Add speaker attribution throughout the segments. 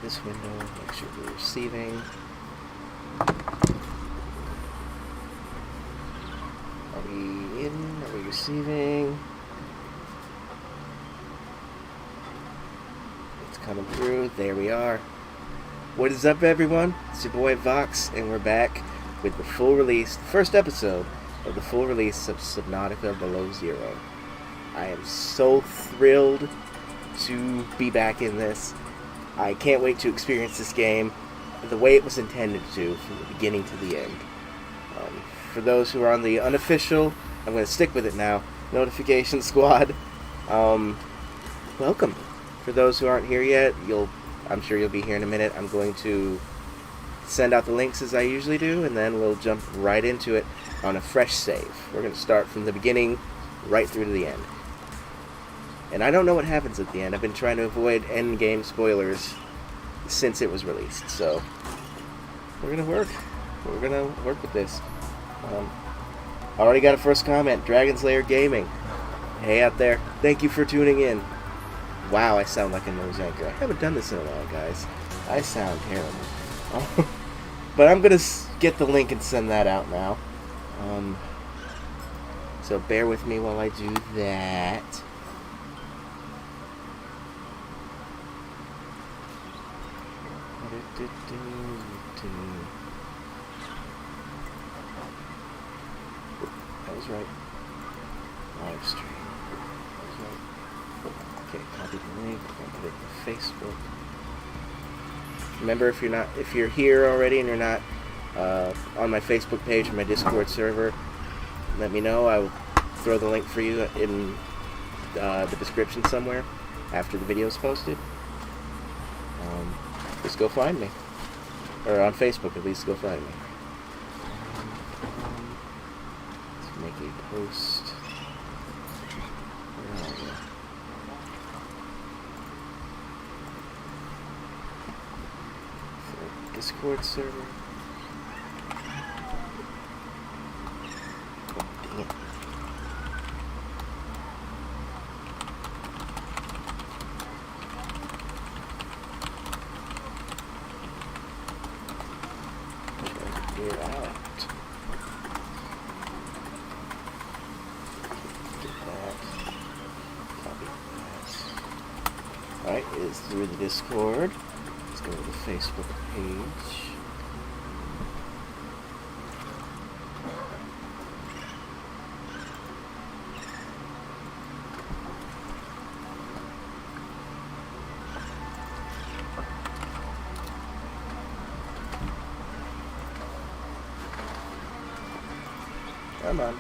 Speaker 1: this window, make sure we're receiving. Are we in? Are we receiving? It's coming through. There we are. What is up, everyone? It's your boy Vox, and we're back with the full release, the first episode of the full release of Subnautica Below Zero. I am so thrilled to be back in this. I can't wait to experience this game the way it was intended to, from the beginning to the end. For those who are on the unofficial, I'm going to stick with it now, Notification Squad, welcome. For those who aren't here yet, I'm sure you'll be here in a minute. I'm going to send out the links as I usually do, and then we'll jump right into it on a fresh save. We're going to start from the beginning right through to the end. And I don't know what happens at the end. I've been trying to avoid end game spoilers since it was released. So we're gonna work with this. I already got a first comment. Dragon's Lair Gaming. Hey out there. Thank you for tuning in. Wow, I sound like a nose anchor. I haven't done this in a while, guys. I sound terrible. But I'm gonna get the link and send that out now. So bear with me while I do that. That was right. Live stream. That was right. Okay, copy the link. I'm gonna put it to Facebook. Remember, if you're here already and you're not on my Facebook page or my Discord server, let me know. I will throw the link for you in the description somewhere after the video is posted. Just go find me. Or on Facebook, at least, go find me. Let's make a post. Where are you? For Discord server. Oh, dang it. Get out. Get that. Copy that. Alright, it is through the Discord. Let's go to the Facebook page. Come on.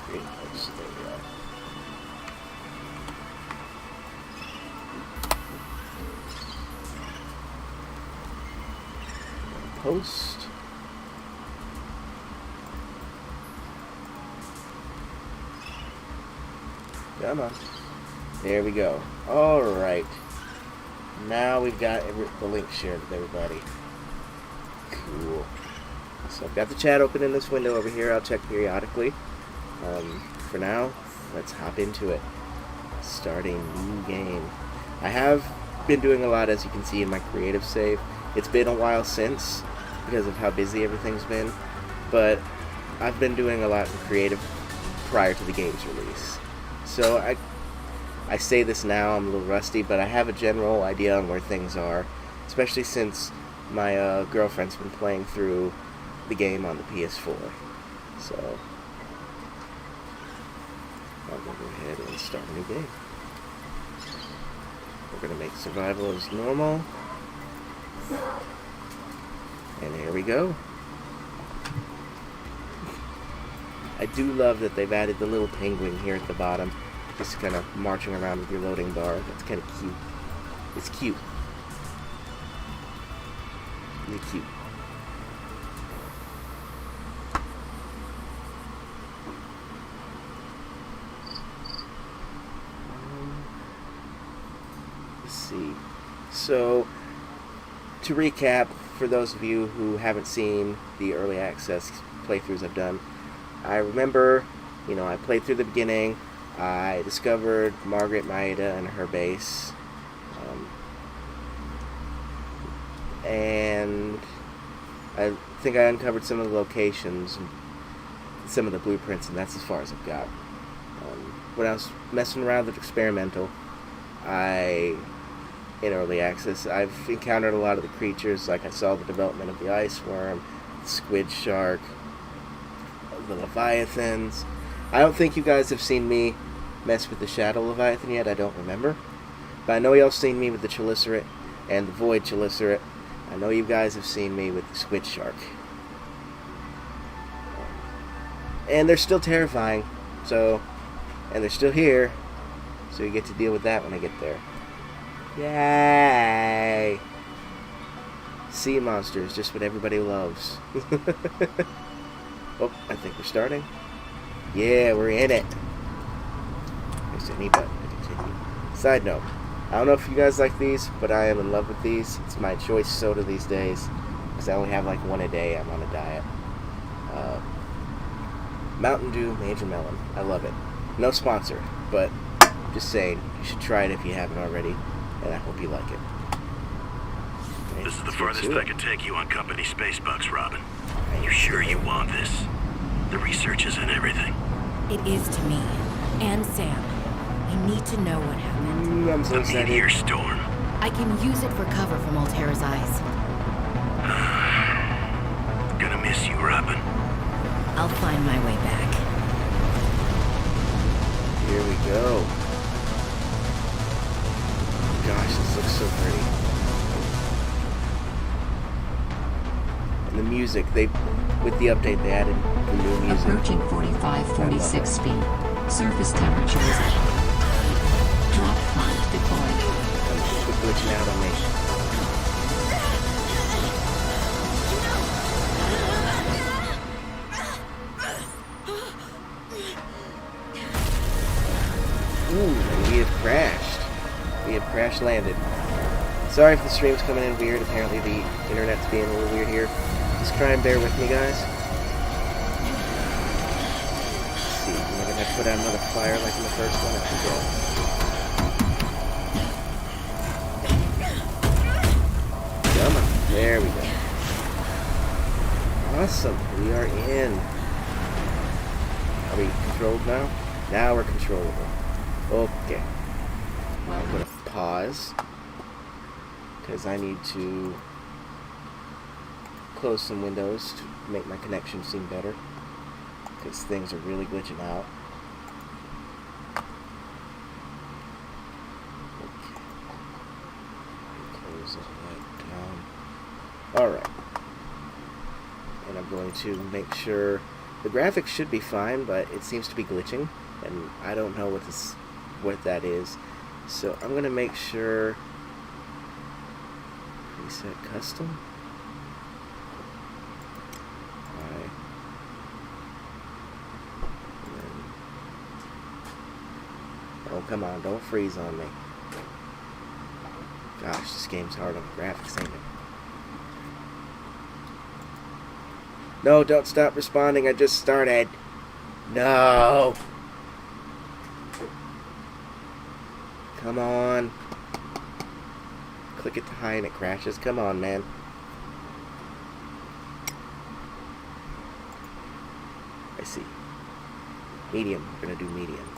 Speaker 1: Green post, there we are. Post. Come on. There we go. Alright. Now we've got the link shared with everybody. Cool. So I've got the chat open in this window over here. I'll check periodically. For now, let's hop into it. Starting new game. I have been doing a lot, as you can see, in my creative save. It's been a while since, because of how busy everything's been. But I've been doing a lot in creative prior to the game's release. So I say this now, I'm a little rusty, but I have a general idea on where things are, especially since my girlfriend's been playing through the game on the PS4. So I'm going to go ahead and start a new game. We're going to make survival as normal. And here we go. I do love that they've added the little penguin here at the bottom. Just kind of marching around with your loading bar. That's kind of cute. It's cute. Really cute. Let's see. So, to recap, for those of you who haven't seen the early access playthroughs I've done, I remember, I played through the beginning, I discovered Margaret Maida and her base. And I think I uncovered some of the locations, some of the blueprints, and that's as far as I've got. When I was messing around with Experimental, in early access, I've encountered a lot of the creatures. Like I saw the development of the ice worm, the squid shark, the leviathans. I don't think you guys have seen me mess with the shadow leviathan yet. I don't remember, but I know y'all seen me with the chelicerae and the void chelicerae. I know you guys have seen me with the squid shark. And they're still terrifying, and they're still here, so you get to deal with that when I get there. Yay! Sea monsters, just what everybody loves. Oh, I think we're starting. Yeah, we're in it. There's any button to continue. Side note, I don't know if you guys like these, but I am in love with these. It's my choice soda these days, because I only have like one a day. I'm on a diet. Mountain Dew Major Melon. I love it. No sponsor, but just saying, you should try it if you haven't already, and I hope you like it. Okay,
Speaker 2: this is the farthest I can take you on company space bucks, Robin. You sure you want this? The research isn't everything.
Speaker 3: It is to me, and Sam. I need to know what happened.
Speaker 1: I'm so
Speaker 2: The
Speaker 1: excited.
Speaker 2: meteor storm.
Speaker 3: I can use it for cover from Altera's eyes.
Speaker 2: Gonna miss you, Robin.
Speaker 3: I'll find my way back.
Speaker 1: Here we go. Gosh, this looks so pretty. And the music, with the update, they added the new music.
Speaker 4: Approaching 45-46 feet. Surface temperature is up. Drop pod deployed.
Speaker 1: Quit glitching out on me. Ooh, and we have crashed. We have crash landed. Sorry if the stream's coming in weird. Apparently the internet's being a little weird here. Just try and bear with me, guys. Let's see, am I gonna have to put out another fire like in the first one? I forget. Come on. There we go. Awesome. We are in. Are we controlled now? Now we're controllable. Okay. I'm going to pause because I need to close some windows to make my connection seem better because things are really glitching out. Okay. Close all that down. Alright. And I'm going to make sure the graphics should be fine, but it seems to be glitching, and I don't know what that is. So I'm going to make sure preset custom. Alright. Oh, come on, don't freeze on me. Gosh, this game's hard on the graphics, ain't it? No, don't stop responding, I just started. No! Come on. Click it to high and it crashes. Come on, man. I see. Medium. We're gonna do medium.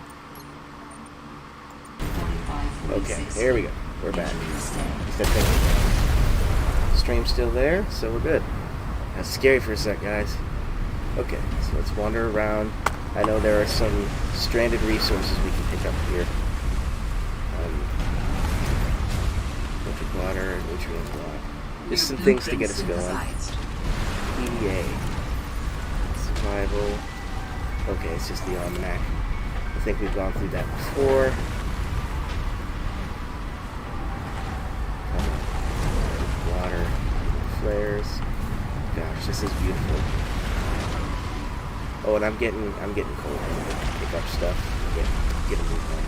Speaker 1: Okay, here we go. We're back. Stream's still there, so we're good. That's scary for a sec, guys. Okay, so let's wander around. I know there are some stranded resources we can pick up here. Electric water, nutrient block. Just some things to get us going. EDA. Survival. Okay, it's just the almanac. I think we've gone through that before. Water. Flares. Gosh, this is beautiful. Oh, and I'm getting cold. I'm gonna pick up stuff. Get a move on.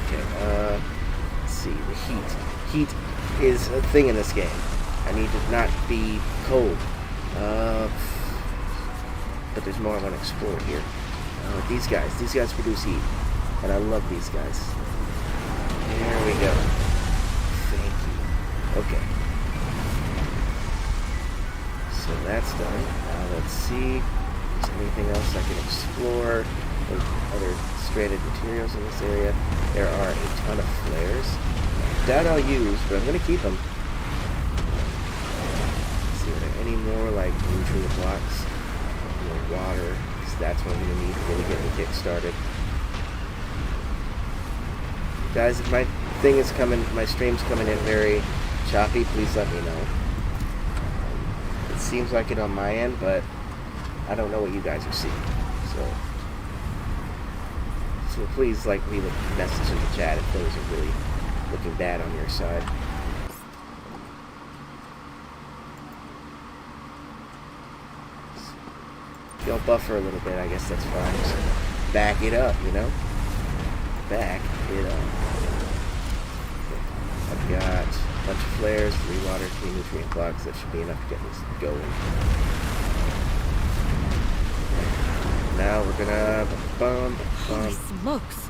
Speaker 1: Okay, let's see, the heat. Heat is a thing in this game. I need to not be cold. but there's more I want to explore here. These guys produce heat, and I love these guys. There we go. Thank you. Okay. So that's done. Now let's see if there's anything else I can explore. Other stranded materials in this area. There are a ton of flares. That I'll use, but I'm going to keep them. Let's see, are there any more like nutrient blocks? More water, because that's what I'm going to need to really get me kick-started. Guys, if my thing is coming, my stream's coming in very choppy, please let me know. It seems like it on my end, but I don't know what you guys are seeing. So please, like, leave a message in the chat if things are really looking bad on your side. If y'all buffer a little bit, I guess that's fine. Just back it up, you know? Back it up. I've got a bunch of flares, 3 water, 3 nutrient blocks. That should be enough to get this going. Now we're gonna
Speaker 3: Holy smokes!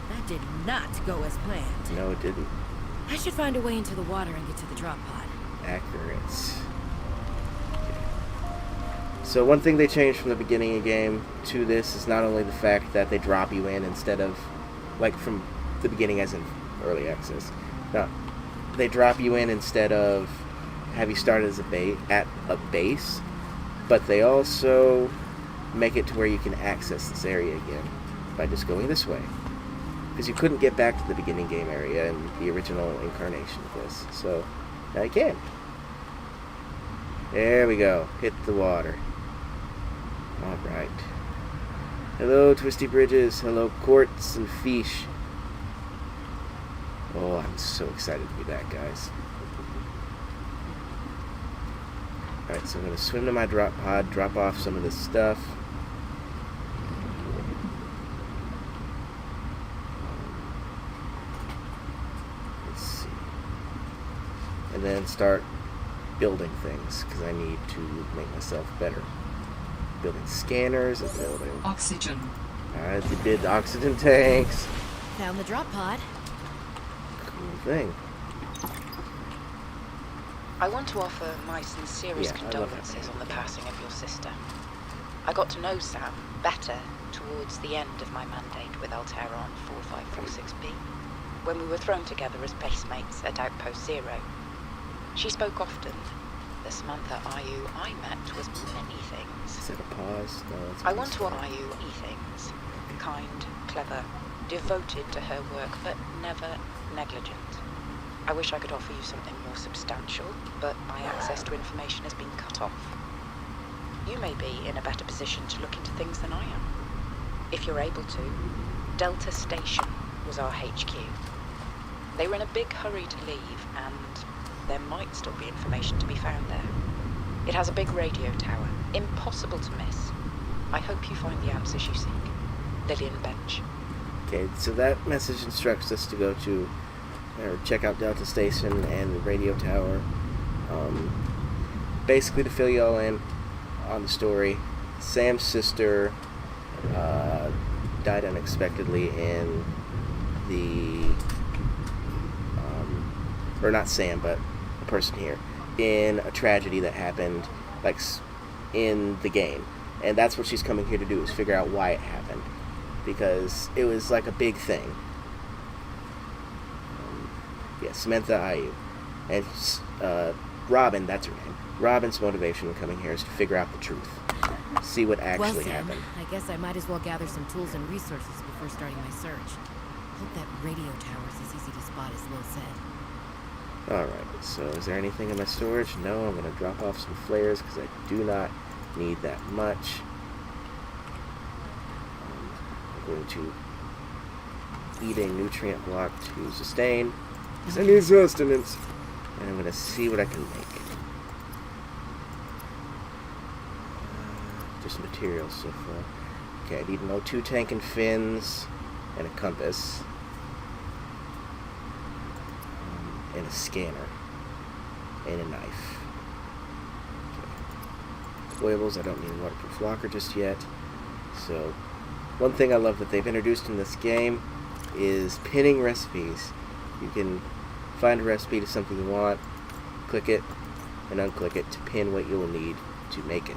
Speaker 3: That did not go as planned.
Speaker 1: No, it didn't.
Speaker 3: I should find a way into the water and get to the drop pod.
Speaker 1: Accurate. Okay. So one thing they changed from the beginning of the game to this is not only the fact that they drop you in instead of, like, from the beginning as in early access. No, they drop you in instead of have you start as at a base, but they also make it to where you can access this area again by just going this way. Because you couldn't get back to the beginning game area in the original incarnation of this. So, now you can. There we go. Hit the water. Alright. Hello, Twisty Bridges. Hello, Quartz and Fish. Oh, I'm so excited to be back, guys. Alright, so I'm going to swim to my drop pod, drop off some of this stuff. And then start building things, because I need to make myself better. Building scanners and building...
Speaker 4: Oxygen.
Speaker 1: I did oxygen tanks.
Speaker 3: Found the drop pod.
Speaker 1: Cool thing.
Speaker 5: I want to offer my sincerest condolences on the passing of your sister. I got to know Sam better towards the end of my mandate with Alteron 4546B, when we were thrown together as base mates at Outpost Zero. She spoke often. The Samantha Ayu I met was many things.
Speaker 1: Is that a pause? No, it's
Speaker 5: I want to honor you many things. Kind, clever, devoted to her work, but never negligent. I wish I could offer you something more substantial, but my access to information has been cut off. You may be in a better position to look into things than I am. If you're able to, Delta Station was our HQ. They were in a big hurry to leave, and there might still be information to be found there. It has a big radio tower, impossible to miss. I hope you find the answers you seek. Lillian Bench.
Speaker 1: Okay, so that message instructs us to go to, or check out Delta Station and the radio tower. Basically, to fill you all in on the story, Sam's sister died unexpectedly in the, or not Sam, but a person here, in a tragedy that happened, like, in the game. And that's what she's coming here to do, is figure out why it happened. Because it was like a big thing. Yeah, Samantha Ayu. And Robin, that's her name. Robin's motivation in coming here is to figure out the truth. See what actually happened.
Speaker 3: I guess I might as well gather some tools and resources before starting my search. Hope that radio tower is as easy to spot as Lil said.
Speaker 1: Alright, so is there anything in my storage? No, I'm going to drop off some flares because I do not need that much. I'm going to eat a nutrient block to sustain because I need sustenance. And I'm going to see what I can make. Just materials so far. Okay, I need an O2 tank and fins and a compass. And a scanner. And a knife. Okay. foibles. I don't need a waterproof locker just yet. So, one thing I love that they've introduced in this game is pinning recipes. You can find a recipe to something you want, click it, and unclick it to pin what you'll need to make it.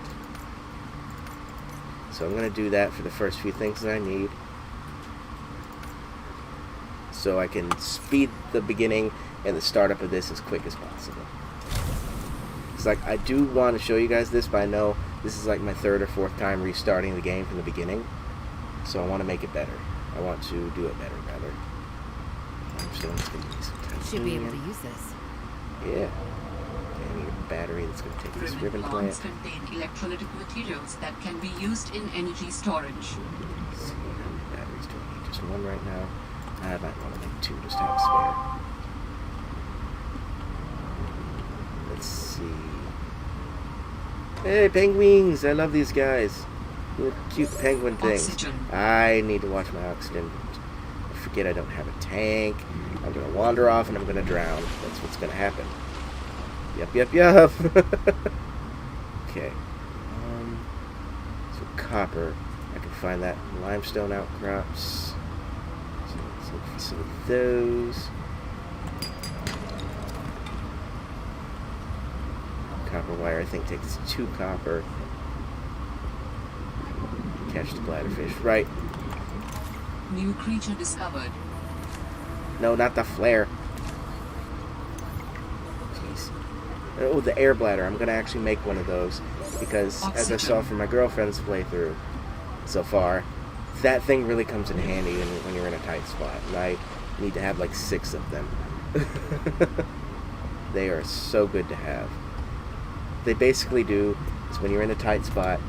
Speaker 1: So I'm going to do that for the first few things that I need, so I can speed the beginning and the startup of this as quick as possible. It's like, I do want to show you guys this, but I know this is like my third or fourth time restarting the game from the beginning, so I want to make it better. I want to do it better, rather. Limestone's going to give me some titanium.
Speaker 3: Should be able to use this.
Speaker 1: Yeah. Okay, I need a battery that's going to take this
Speaker 4: Primitive
Speaker 1: ribbon
Speaker 4: plants
Speaker 1: plant.
Speaker 4: contain electrolytic materials that can be used in energy storage.
Speaker 1: Let's see, how many batteries do I need? Just one right now. I might want to make two just to have spare. Let's see. Hey, penguins! I love these guys. Little cute penguin things.
Speaker 4: Oxygen.
Speaker 1: I need to watch my oxygen. I forget I don't have a tank. I'm going to wander off and I'm going to drown. That's what's going to happen. Yup. Okay. So copper. I can find that in limestone outcrops. So let's look for some of those. Copper wire, I think, takes 2 copper. Catch the bladderfish. Right.
Speaker 4: New creature discovered.
Speaker 1: No, not the flare. Jeez. Oh, the air bladder. I'm going to actually make one of those. Because, as I saw from my girlfriend's playthrough so far, that thing really comes in handy when you're in a tight spot. And I need to have like 6 of them. They are so good to have. They basically do is when you're in a tight spot,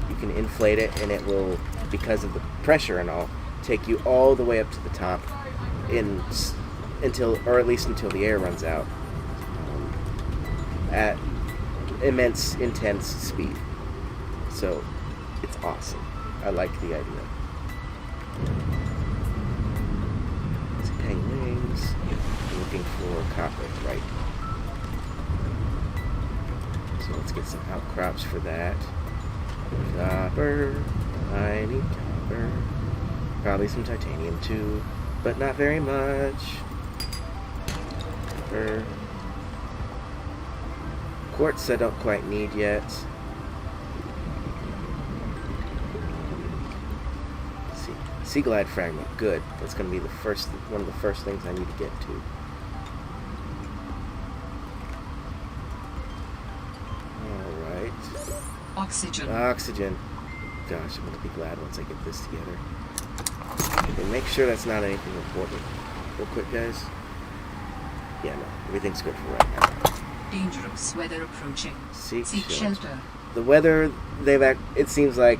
Speaker 1: you can inflate it and it will, because of the pressure and all, take you all the way up to the top until the air runs out at immense, intense speed. So it's awesome. I like the idea. It's penguins. I'm looking for copper, right? So let's get some outcrops for that. Copper. I need copper. Probably some titanium too, but not very much. Copper. Quartz I don't quite need yet. Let's see. Sea glide fragment. Good. That's going to be one of the first things I need to get to. Oxygen. Gosh, I'm going to be glad once I get this together. Okay, make sure that's not anything important. Real quick, guys. Yeah, no. Everything's good for right now.
Speaker 4: Dangerous weather approaching.
Speaker 1: Seek
Speaker 4: shelter.
Speaker 1: The weather, it seems like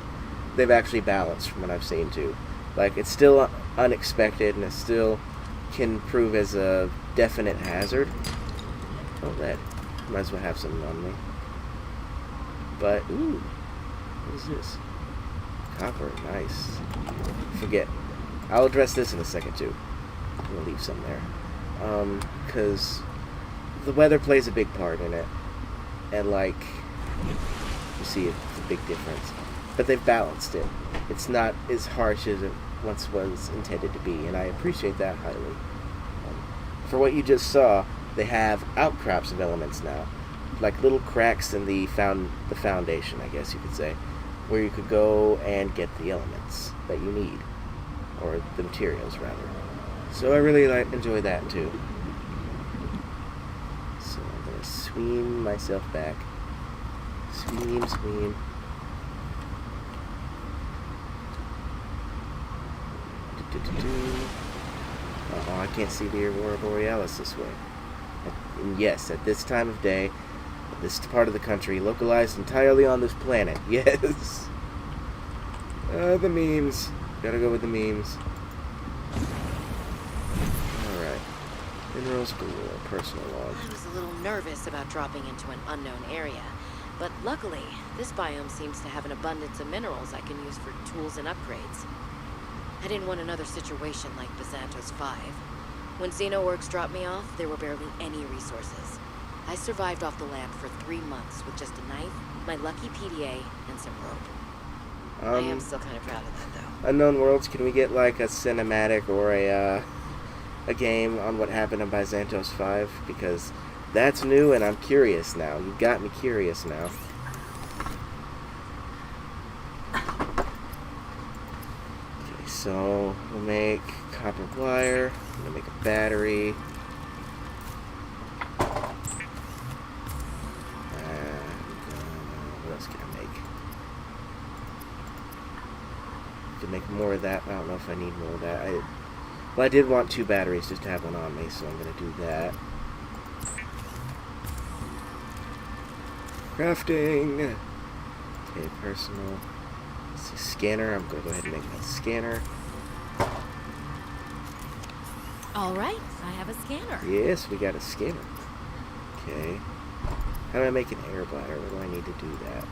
Speaker 1: they've actually balanced from what I've seen, too. Like, it's still unexpected, and it still can prove as a definite hazard. Oh, lead. Might as well have some on me. But, ooh, what is this? Copper, nice. Forget. I'll address this in a second, too. I'm going to leave some there. Because the weather plays a big part in it. And, like, you see it's a big difference. But they've balanced it. It's not as harsh as it once was intended to be, and I appreciate that highly. For what you just saw, they have outcrops of elements now. Like little cracks in the foundation, I guess you could say, where you could go and get the elements that you need, or the materials rather. So I really enjoy that too. So I'm gonna swim myself back. Swim. Oh, I can't see the Aurora Borealis this way. And yes, at this time of day, this part of the country, localized entirely on this planet. Yes! The memes. Gotta go with the memes. Alright. Minerals galore. Personal log.
Speaker 3: I was a little nervous about dropping into an unknown area, but luckily, this biome seems to have an abundance of minerals I can use for tools and upgrades. I didn't want another situation like Bizantos 5. When Xenoworks dropped me off, there were barely any resources. I survived off the land for 3 months with just a knife My lucky PDA and some rope. I am still kind of proud of that, though.
Speaker 1: Unknown Worlds, can we get like a cinematic or a game on what happened in Byzantos 5? Because that's new and I'm curious now. You got me curious now. Okay, so we'll make copper wire. I'm gonna make a battery. What else can I make? To make more of that. I don't know if I need more of that. Well, I did want 2 batteries just to have one on me, so I'm going to do that. Crafting. Okay, personal. Let's see, scanner. I'm going to go ahead and make my scanner.
Speaker 3: All right, I have a scanner.
Speaker 1: Yes, we got a scanner. Okay. How do I make an air bladder? Where do I need to do that?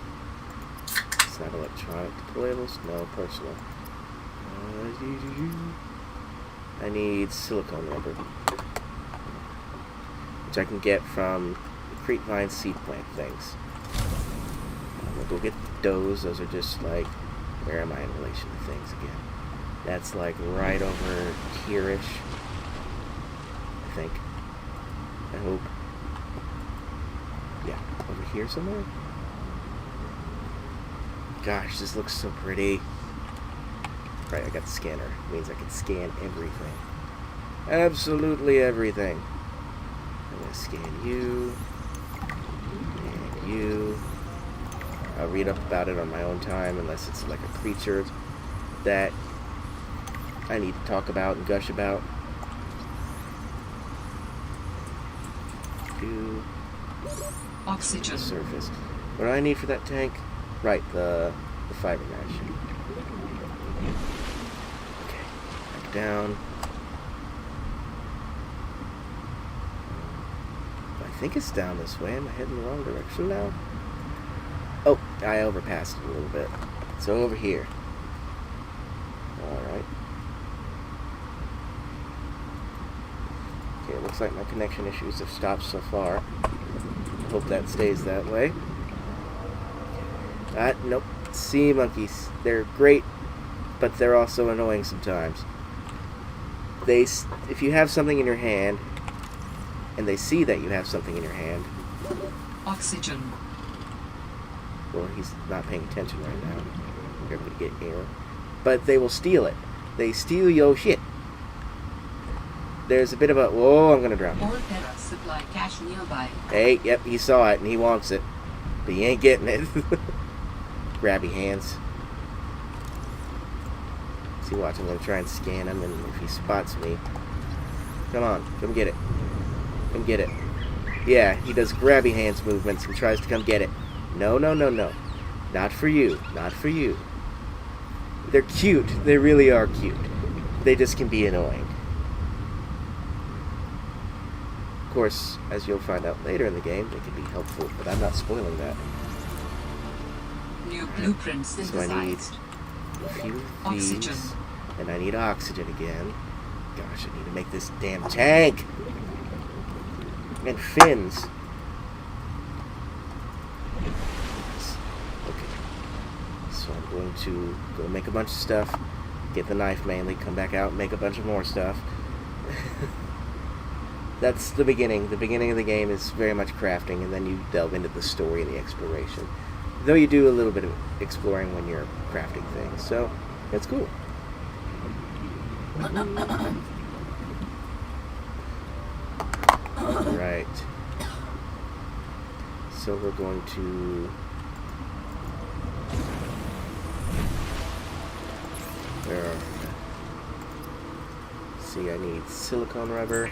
Speaker 1: It's not electronic deployables. No, personal. I need silicone rubber, which I can get from the Creepvine seed plant things. I'm gonna go get those. Those are just like, where am I in relation to things again? That's like right over here-ish, I think. I hope. Yeah, over here somewhere? Gosh, this looks so pretty. Right, I got the scanner. It means I can scan everything. Absolutely everything. I'm going to scan you. And you. I'll read up about it on my own time, unless it's like a creature that I need to talk about and gush about. You.
Speaker 4: Oxygen.
Speaker 1: Surface. What do I need for that tank? Right, the fiber mesh. Okay, back down. I think it's down this way. Am I heading the wrong direction now? Oh, I overpassed it a little bit. So over here. Alright. Okay, it looks like my connection issues have stopped so far. I hope that stays that way. Nope. Sea monkeys. They're great, but they're also annoying sometimes. If you have something in your hand, and they see that you have something in your hand...
Speaker 4: Oxygen.
Speaker 1: Well, he's not paying attention right now. You're going to get air. But they will steal it. They steal your shit. There's a bit of a... Whoa, I'm going to drown.
Speaker 4: All Terra supply cache nearby.
Speaker 1: Hey, yep, he saw it and he wants it. But he ain't getting it. Grabby hands. See, watch, I'm going to try and scan him, and if he spots me... Come on, come get it. Come get it. Yeah, he does grabby hands movements and tries to come get it. No, no, no, no. Not for you. Not for you. They're cute. They really are cute. They just can be annoying. Of course, as you'll find out later in the game, they can be helpful, but I'm not spoiling that.
Speaker 4: New blueprint synthesized.
Speaker 1: So I need a few of these,
Speaker 4: Oxygen.
Speaker 1: and I need oxygen again. Gosh, I need to make this damn tank! And fins. Okay. So I'm going to go make a bunch of stuff, get the knife mainly, come back out, make a bunch of more stuff. That's the beginning. The beginning of the game is very much crafting, and then you delve into the story and the exploration. Though you do a little bit of exploring when you're crafting things, so it's cool. Alright. So we're going to... Where are we? See, I need silicone rubber.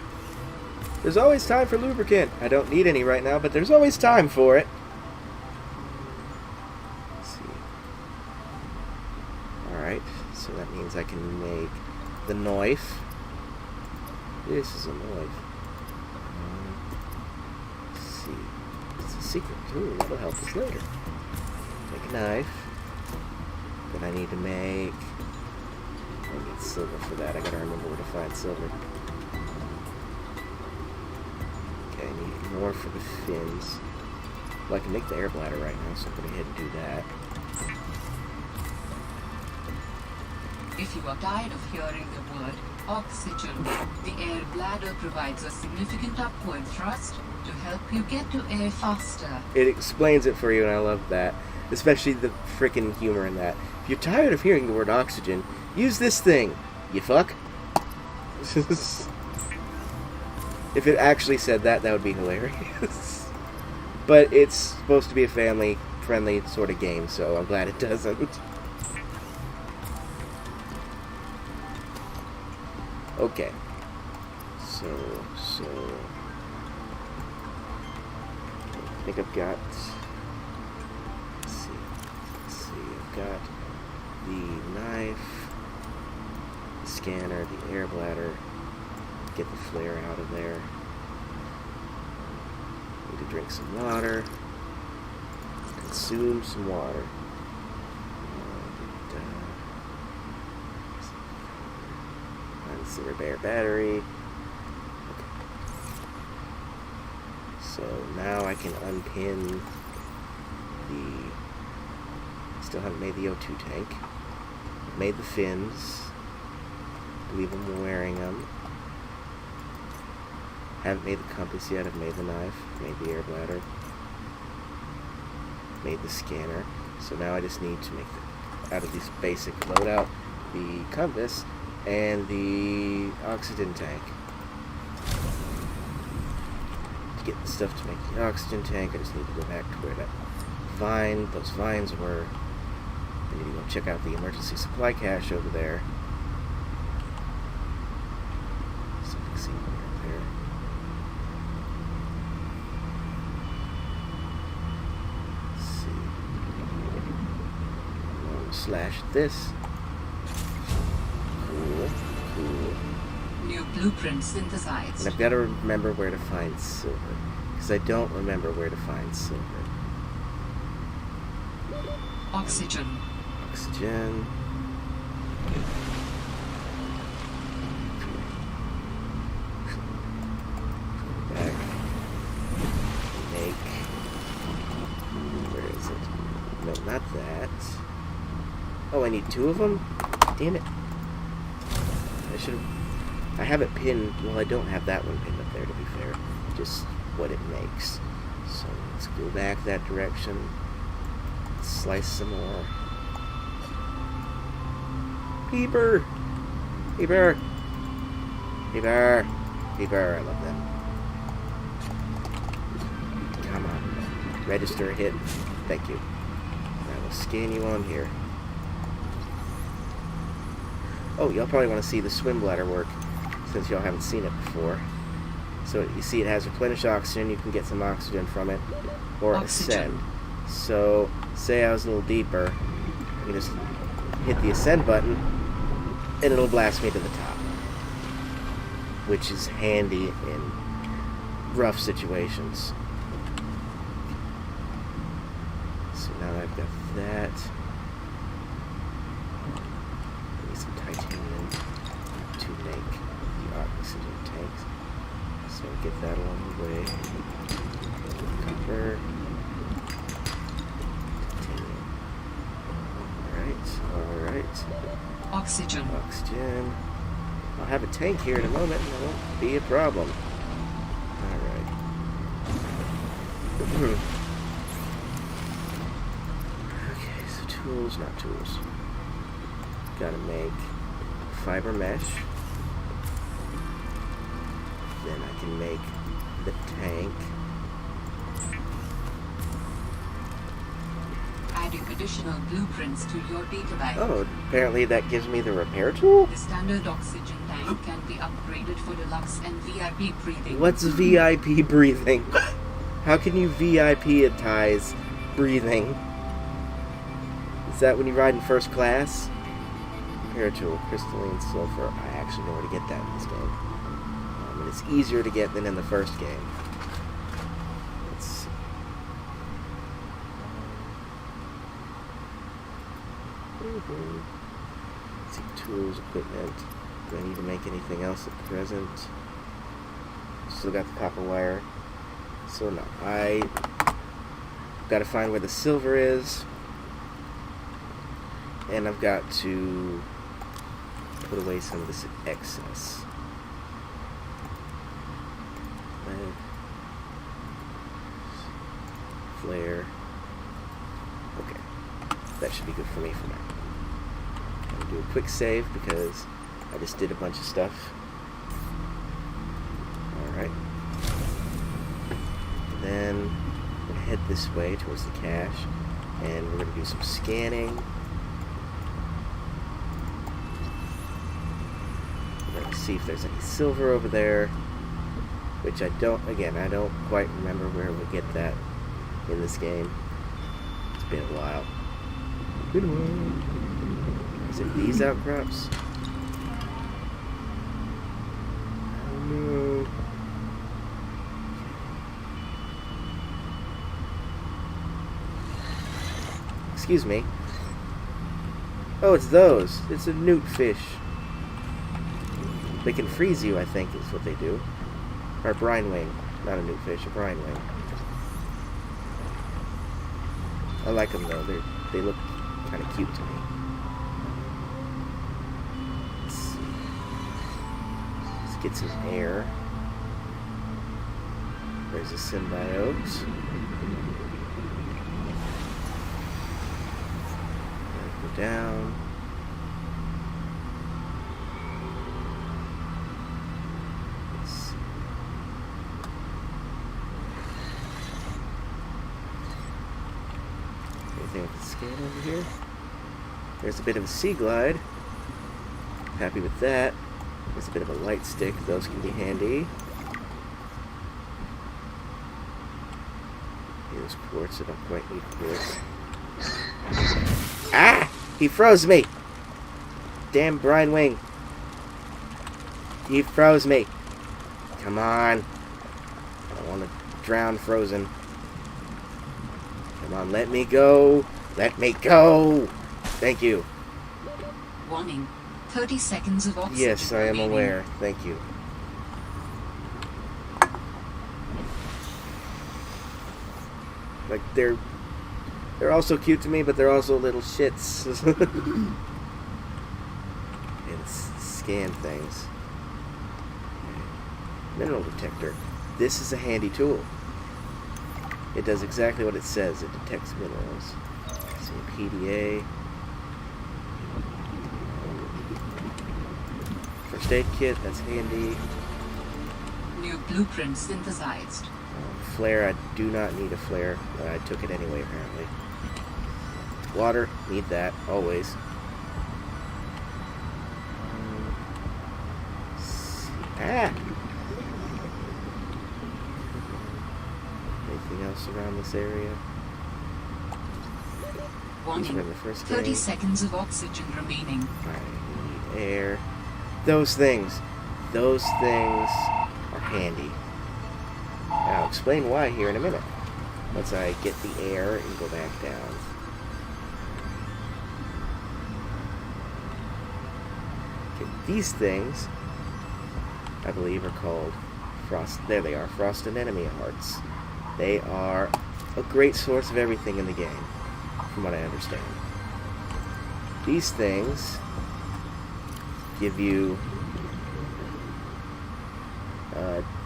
Speaker 1: There's always time for lubricant. I don't need any right now, but there's always time for it. Let's see. Alright, so that means I can make the knife. This is a knife. Let's see. It's a secret. Ooh, that'll help us later. Make a knife. Then I need to make... I need silver for that. I gotta remember where to find silver. Okay, I need more for the fins. Well, I can make the air bladder right now, so I'm going to go ahead and do that.
Speaker 4: If you are tired of hearing the word oxygen, the air bladder provides a significant upward thrust to help you get to air faster.
Speaker 1: It explains it for you, and I love that. Especially the freaking humor in that. If you're tired of hearing the word oxygen, use this thing, you fuck. If it actually said that, that would be hilarious. But it's supposed to be a family-friendly sort of game, so I'm glad it doesn't. Okay. So... I think I've got... Let's see. I've got the knife, the scanner, the air bladder. Get the flare out of there. Need to drink some water. Consume some water. And find the spare battery. Okay. So now I can unpin the... Still haven't made the O2 tank. I've made the fins. I believe I'm wearing them. Haven't made the compass yet. I've made the knife, made the air bladder, made the scanner. So now I just need to make out of these basic loadout the compass and the oxygen tank. To get the stuff to make the oxygen tank, I just need to go back to where those vines were. I need to go check out the emergency supply cache over there. Something seen right there. Slash this. Cool.
Speaker 4: New blueprint synthesized.
Speaker 1: And I've got to remember where to find silver. Because I don't remember where to find silver.
Speaker 4: Oxygen.
Speaker 1: Oxygen. Back. Make. Where is it? No, not that. Oh, I need 2 of them? Damn it. I have it pinned. Well, I don't have that one pinned up there, to be fair. Just what it makes. So let's go back that direction. Slice some more. Peeper! Peeper! Peeper! Peeper! I love them. Come on. Register a hit. Thank you. I will scan you on here. Oh, y'all probably want to see the swim bladder work, since y'all haven't seen it before. So you see it has replenished oxygen. You can get some oxygen from it, or ascend. So, say I was a little deeper, you just hit the ascend button, and it'll blast me to the top, which is handy in rough situations. So now I've got that. Titanium to make the oxygen tanks. So get that along the way. Copper. Titanium. Alright.
Speaker 4: Oxygen.
Speaker 1: Oxygen. I'll have a tank here in a moment and it won't be a problem. Alright. Okay, so tools, not tools. Gotta make fiber mesh. Then I can make the tank.
Speaker 4: Adding additional blueprints to your database.
Speaker 1: Oh, apparently that gives me the repair tool?
Speaker 4: The standard oxygen tank can be upgraded for deluxe and VIP breathing.
Speaker 1: What's VIP breathing? How can you VIP-itize breathing? Is that when you ride in first class? Repair tool, crystalline sulfur. I actually know where to get that in this game. And it's easier to get than in the first game. Let's see. Let's see, tools, equipment. Do I need to make anything else at present? Still got the copper wire. So no, got to find where the silver is. And I've got to put away some of this excess. Lead. Flare. Okay. That should be good for me for now. I'm going to do a quick save because I just did a bunch of stuff. Alright. Then I'm going to head this way towards the cache. And we're going to do some scanning. We're going to see if there's any silver over there. Which I don't quite remember where we get that in this game. It's been a while. Is it these outcrops? Oh no. Excuse me. Oh, it's those. It's a newt fish. They can freeze you, I think, is what they do. Or a brine wing. Not a newt fish, a brine wing. I like them though. They look kind of cute to me. Let's get some air. There's a symbiote. Go down. Let's see. Anything I can scan over here? There's a bit of a sea glide. Happy with that. There's a bit of a light stick. Those can be handy. Here's quartz. I don't quite need quartz. Ah! He froze me! Damn brine wing. He froze me. Come on. I don't want to drown frozen. Come on, let me go. Let me go. Thank you.
Speaker 4: Warning. 30 seconds of oxygen.
Speaker 1: Yes, I am
Speaker 4: remaining.
Speaker 1: aware. Thank you. Like, they're also cute to me, but they're also little shits. And scan things. Mineral detector. This is a handy tool. It does exactly what it says. It detects minerals. See, PDA. First aid kit, that's handy.
Speaker 4: New blueprint synthesized.
Speaker 1: Flare, I do not need a flare. I took it anyway, apparently. Water, need that, always. Ah! Anything else around this area?
Speaker 4: Warning.
Speaker 1: The first
Speaker 4: 30
Speaker 1: game.
Speaker 4: seconds of oxygen remaining.
Speaker 1: I need air. Those things are handy. I'll explain why here in a minute. Once I get the air and go back down. Okay, these things, I believe, are called frost. There they are, frost anemone hearts. They are a great source of everything in the game, from what I understand. These things give you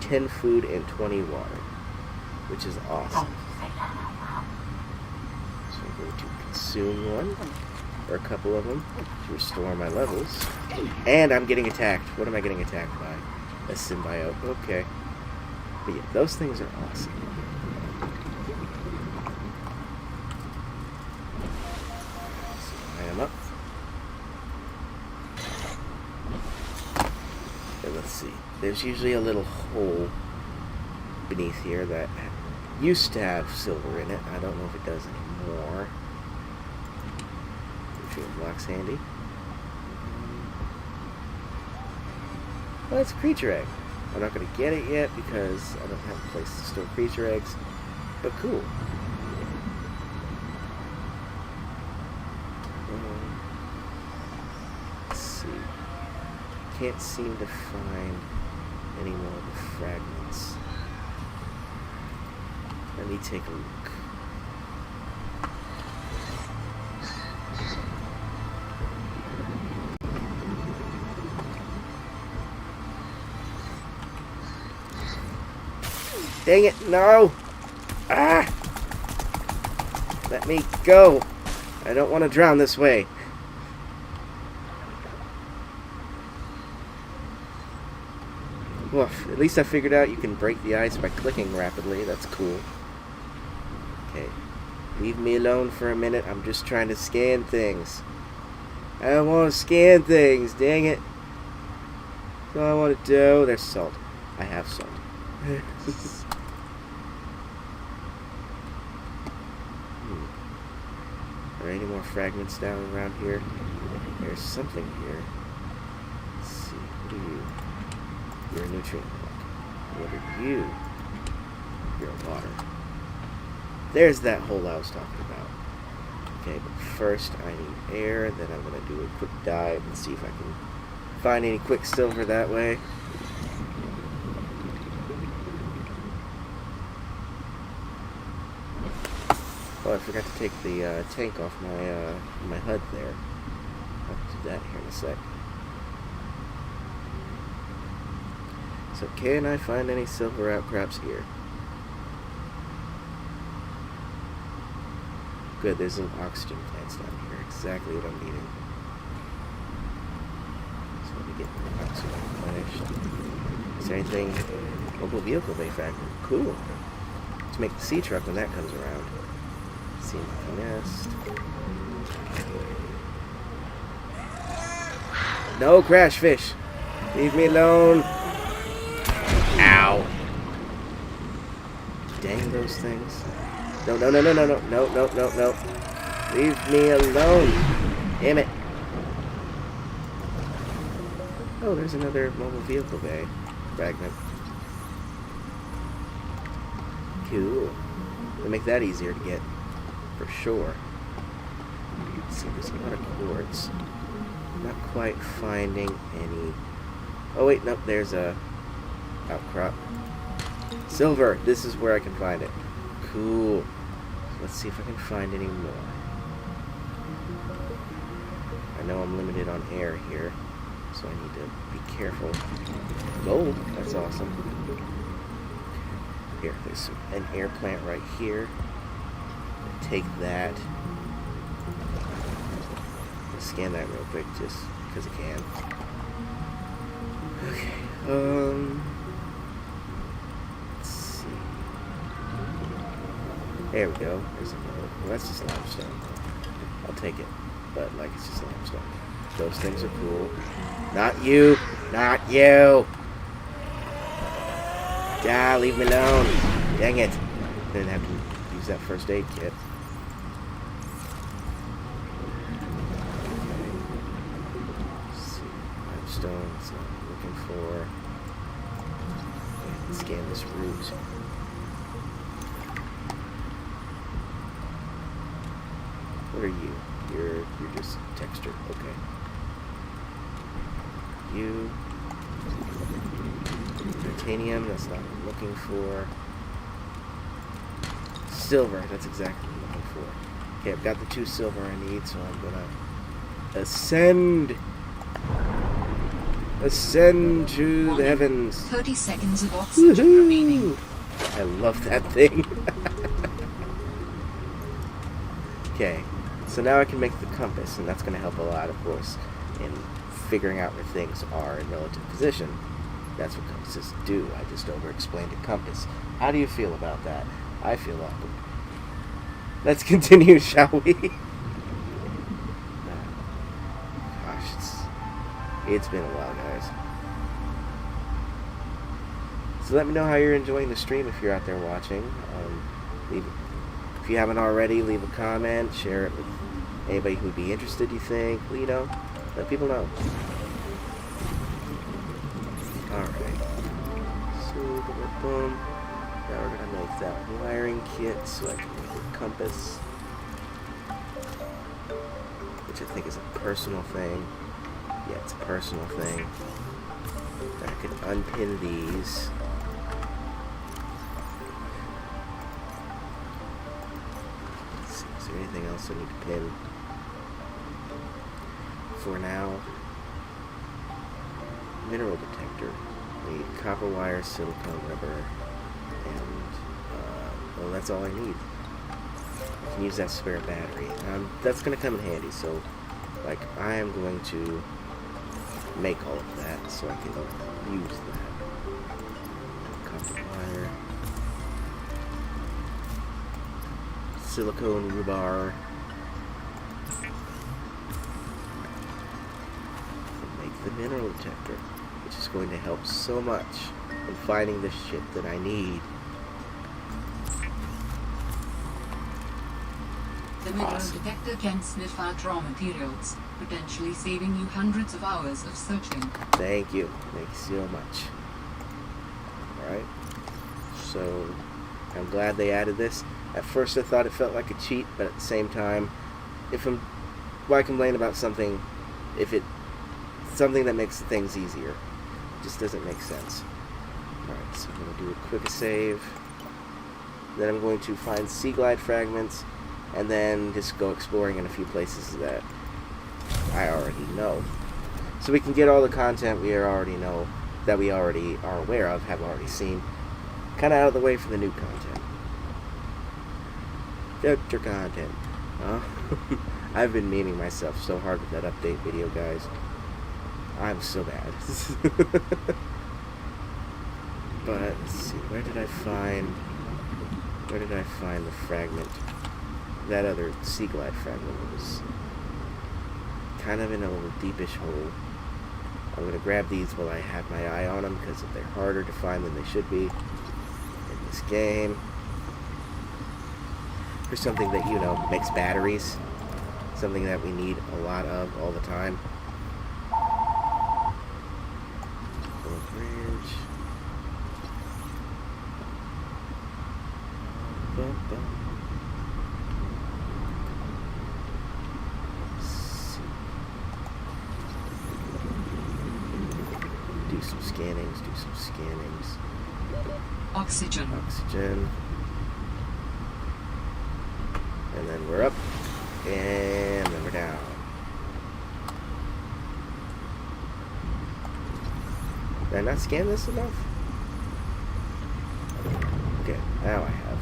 Speaker 1: 10 food and 20 water, which is awesome. So I'm going to consume one, or a couple of them, to restore my levels. And I'm getting attacked. What am I getting attacked by? A symbiote. Okay. But yeah, those things are awesome. So I am up. And let's see. There's usually a little hole beneath here that used to have silver in it. I don't know if it does anymore. Nutrient block's handy. Well, it's a creature egg. I'm not going to get it yet because I don't have a place to store creature eggs. But cool. Let's see. Can't seem to find any more of the fragments. Let me take a look. Dang it, no! Ah! Let me go! I don't want to drown this way. Woof. At least I figured out you can break the ice by clicking rapidly. That's cool. Okay. Leave me alone for a minute. I'm just trying to scan things. I don't want to scan things. Dang it. That's all I want to do. There's salt. I have salt. Are there any more fragments down around here? There's something here. Let's see. What are you? You're a nutrient block. What are you? You're water. There's that hole I was talking about. Okay, but first I need air, then I'm going to do a quick dive and see if I can find any quick silver that way. Oh, I forgot to take the tank off my HUD there. I'll do that here in a sec. So can I find any silver outcrops here? Good, there's some oxygen plants down here. Exactly what I'm needing. So let me get the oxygen replenished. Is there anything? Mobile vehicle bay factory. Cool. Let's make the sea truck when that comes around. Sea nest. No crash fish. Leave me alone. Ow. Dang those things. No, no, no, no, no, no, no, no, no, no. Leave me alone. Damn it. Oh, there's another mobile vehicle bay fragment. Cool. We'll make that easier to get, for sure. Let's see, there's a lot of quartz. Not quite finding any. Oh wait, nope, there's a outcrop. Silver! This is where I can find it. Cool. Let's see if I can find any more. I know I'm limited on air here, so I need to be careful. Gold! That's awesome. Here, there's an air plant right here. Take that. Scan that real quick, just because I can. Okay. Let's see. There we go. There's another. Well, that's just limestone. I'll take it, but like it's just limestone. Those things are cool. Not you. Not you. Ah, leave me alone. Dang it. Didn't have to use that first aid kit. Limestone. That's what I'm looking for. Let's scan this route. What are you? You're just texture. Okay. You. Titanium, that's not what I'm looking for. Silver, that's exactly what I'm looking for. Okay, I've got the 2 silver I need, so I'm gonna ascend. Ascend to the heavens.
Speaker 4: 30 seconds of oxygen remaining.
Speaker 1: I love that thing. Okay, so now I can make the compass, and that's going to help a lot, of course, in figuring out where things are in relative position. That's what compasses do. I just over-explained a compass. How do you feel about that? I feel awkward. Let's continue, shall we? Gosh, it's been a while, guys. So let me know how you're enjoying the stream if you're out there watching. If you haven't already, leave a comment, share it with anybody who would be interested, you think. Well, you know, let people know. Alright. So, boom. Now we're going to make that wiring kit so I can make a compass. Which I think is a personal thing. Yeah, it's a personal thing. I can unpin these. Let's see, is there anything else I need to pin? For now, mineral detector. We need copper wire, silicone rubber, And, well, that's all I need. I can use that spare battery. That's going to come in handy, so, like, I am going to make all of that so I can use that. Copper wire. Silicone rebar. Make the mineral detector, which is going to help so much in finding the shit that I need.
Speaker 4: The mineral
Speaker 1: Awesome.
Speaker 4: detector can sniff out raw materials, potentially saving you hundreds of hours of searching.
Speaker 1: Thank you. Thank you so much. Alright. So, I'm glad they added this. At first I thought it felt like a cheat, but at the same time, why complain about something if something that makes things easier? It just doesn't make sense. Alright, so I'm going to do a quick save. Then I'm going to find sea glide fragments, and then just go exploring in a few places that I already know. So we can get all the content we already know, that we already are aware of, have already seen, kind of out of the way for the new content. Future content. I've been memeing myself so hard with that update video, guys. I'm so bad. But let's see, where did I find the fragment? That other sea glide fragment was kind of in a little deepish hole. I'm gonna grab these while I have my eye on them because they're harder to find than they should be in this game. For something that, you know, makes batteries, something that we need a lot of all the time. Bridge. Bum, bum. Do some scannings.
Speaker 4: Oxygen.
Speaker 1: Oxygen. And then we're up. And then we're down. Did I not scan this enough? Okay, now I have.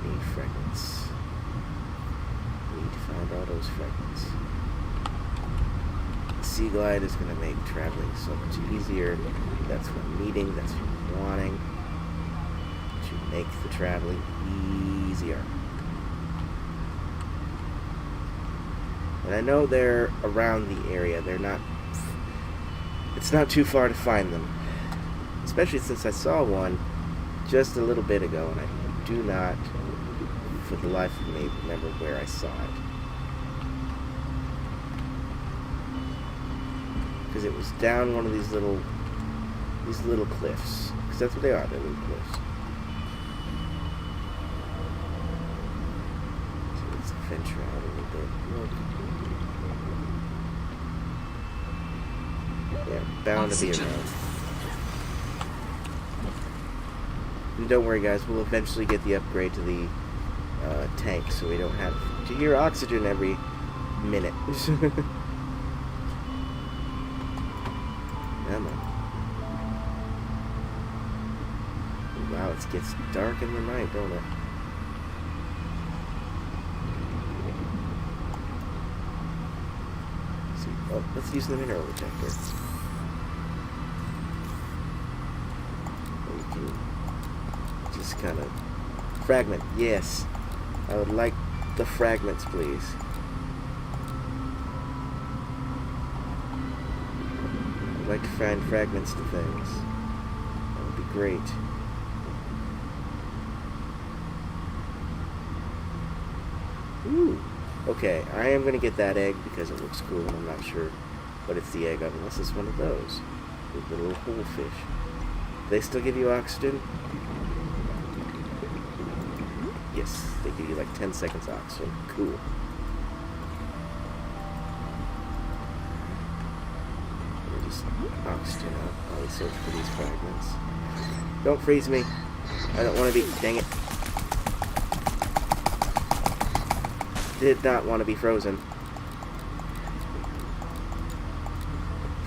Speaker 1: Need fragments. Need to find all those fragments. Sea glide is going to make traveling so much easier. That's what I'm needing. That's what I'm wanting. To make the traveling easier. And I know they're around the area. They're not... It's not too far to find them. Especially since I saw one just a little bit ago, and I do not, for the life of me, remember where I saw it. Because it was down one of these little cliffs. Because that's what they are, they're little cliffs. So let's venture out a little bit. Look. Yeah, bound to be around. And don't worry, guys, we'll eventually get the upgrade to the tank, so we don't have to hear oxygen every minute. Come on. Wow, it gets dark in the night, don't it? See, oh, let's use the mineral detector. We can just kind of fragment. Yes, I would like the fragments, please. I'd like to find fragments to things. That would be great. Ooh. Okay, I am going to get that egg because it looks cool and I'm not sure what it's the egg of unless it's one of those. With the little whole fish. Do they still give you oxygen? Yes, they give you like 10 seconds oxygen. Cool. Oxygen up while we search for these fragments. Don't freeze me. I don't want to be... Dang it. Did not want to be frozen.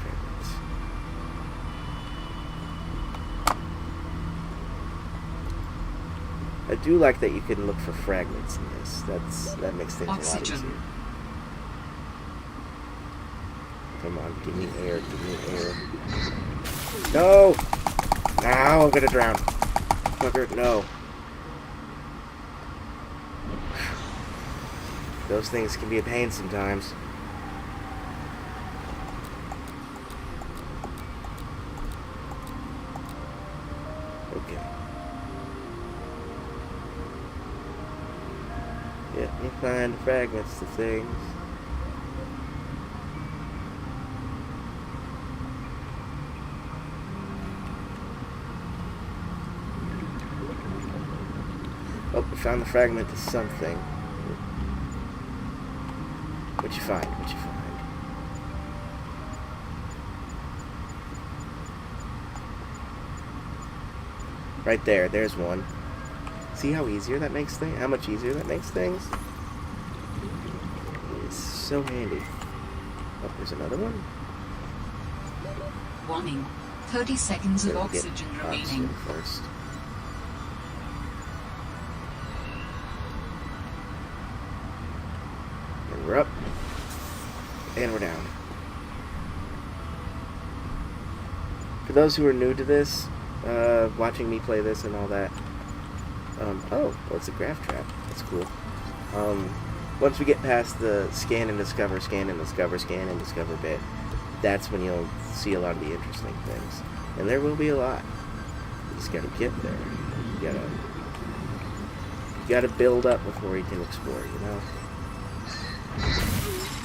Speaker 1: Fragments. do like that you can look for fragments in this. That makes things a lot
Speaker 4: Oxygen.
Speaker 1: easier. Come on, give me air, give me air. No! Now I'm gonna drown. Fucker, no. Those things can be a pain sometimes. Okay. Let me find fragments to things. Oh, we found the fragment to something. What'd you find? What'd you find? Right there. There's one. See how easier that makes things? How much easier that makes things? It's so handy. Oh, there's another one.
Speaker 4: Warning. 30 seconds of
Speaker 1: Gotta get
Speaker 4: oxygen
Speaker 1: oxygen
Speaker 4: remaining.
Speaker 1: first. And we're up. And we're down. For those who are new to this, watching me play this and all that, well, it's a graph trap. That's cool. Once we get past the scan and discover, scan and discover, scan and discover bit, that's when you'll see a lot of the interesting things. And there will be a lot. You just gotta get there. You gotta build up before you can explore, you know?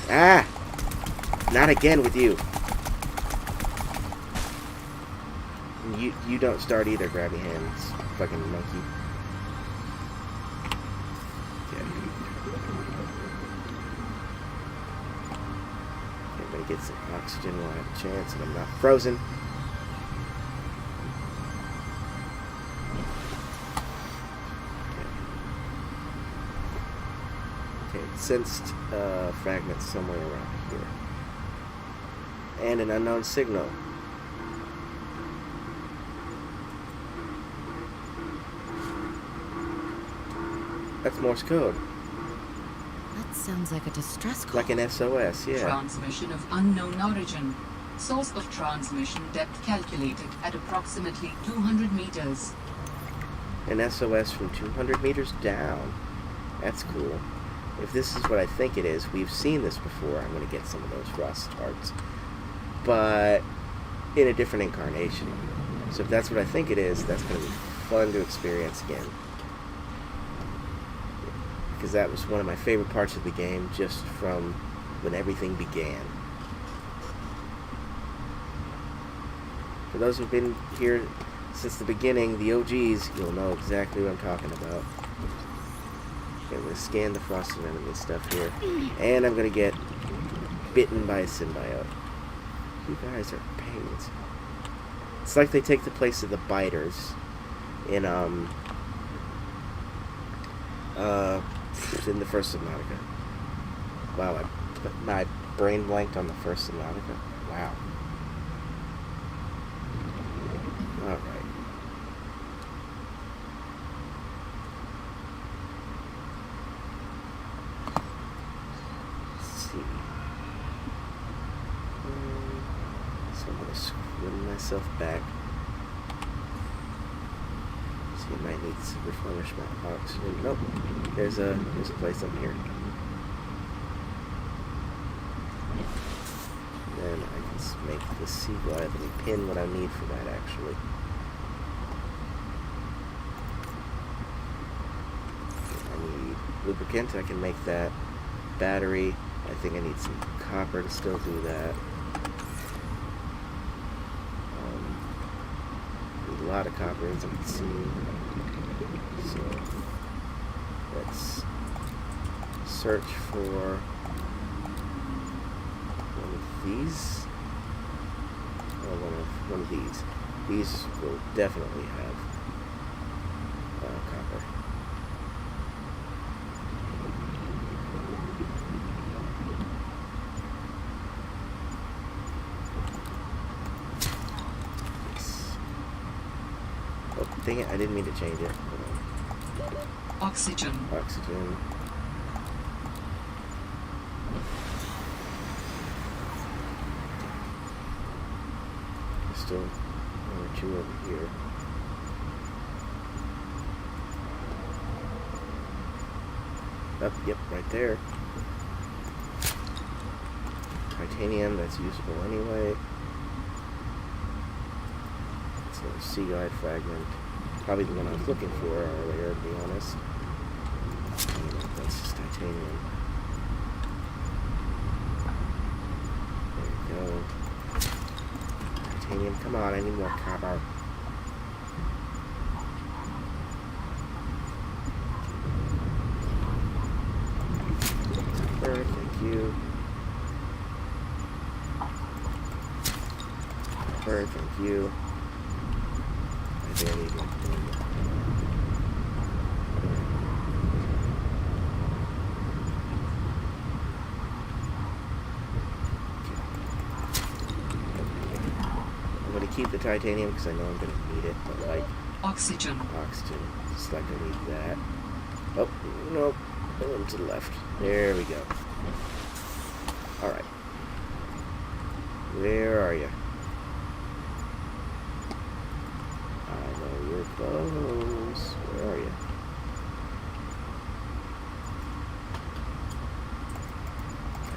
Speaker 1: Ah! Not again with you. You don't start either, grabby hands, fucking monkey. Okay. I'm gonna get some oxygen while I have a chance and I'm not frozen. Okay, sensed fragments somewhere around here. And an unknown signal. That's Morse code.
Speaker 3: That sounds like a distress call.
Speaker 1: Like an SOS, yeah.
Speaker 4: Transmission of unknown origin. Source of transmission depth calculated at approximately 200 meters.
Speaker 1: An SOS from 200 meters down. That's cool. If this is what I think it is, we've seen this before. I'm going to get some of those rust hearts. But in a different incarnation. So if that's what I think it is, that's going to be fun to experience again. Because that was one of my favorite parts of the game, just from when everything began. For those who've been here since the beginning, the OGs, you'll know exactly what I'm talking about. Okay, I'm going to scan the frosted enemy stuff here. And I'm going to get bitten by a symbiote. You guys are pains. It's like they take the place of the biters in the first Subnautica. Wow, my brain blanked on the first Subnautica. Wow. Alright. Let's see. So I'm going to swim myself back. So you might need to replenish my oxygen. Nope. There's a place up here. Then I can make the sea glide and pin what I need for that, actually. I need lubricant. I can make that. Battery. I think I need some copper to still do that. Need a lot of copper, as you can see. So let's search for one of these. Or one of these. These will definitely have copper. Yes. Oh, dang it! I didn't mean to change it. Hold on.
Speaker 4: Oxygen.
Speaker 1: Oxygen. There's still one or two over here. Up, yep, right there. Titanium, that's usable anyway. It's another sea guide fragment. Probably the one I was looking for earlier, to be honest. That's just titanium. There we go. Titanium, come on, I need more copper. Copper, thank you. Copper, thank you. I barely need one. I'm going to keep the titanium because I know I'm going to need it, but like
Speaker 4: Oxygen.
Speaker 1: oxygen, just like I need that. Oh, nope, a little to the left. There we go. Alright. Where are you? I know you're close. Where are you?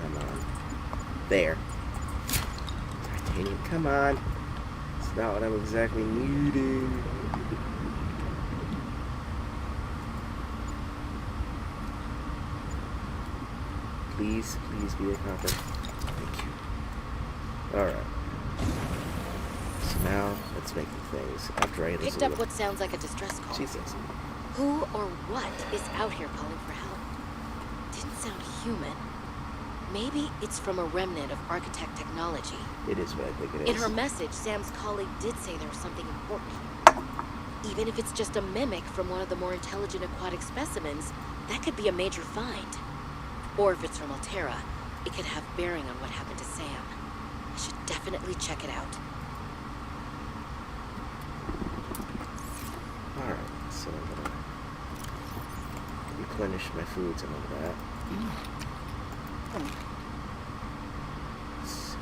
Speaker 1: Come on. There. Titanium, come on. It's not what I'm exactly needing. Please, please be a copper. Thank you. Alright. So now, let's make the things. After I hit this
Speaker 3: Picked up what sounds like a distress call.
Speaker 1: Jesus.
Speaker 3: Who or what is out here calling for help? Didn't sound human. Maybe it's from a remnant of architect technology.
Speaker 1: It is what I think it is.
Speaker 3: In her message, Sam's colleague did say there was something important. Even if it's just a mimic from one of the more intelligent aquatic specimens, that could be a major find. Or if it's from Altera, it could have bearing on what happened to Sam. I should definitely check it out.
Speaker 1: Alright, so I'm gonna replenish my foods and all that. Let's see.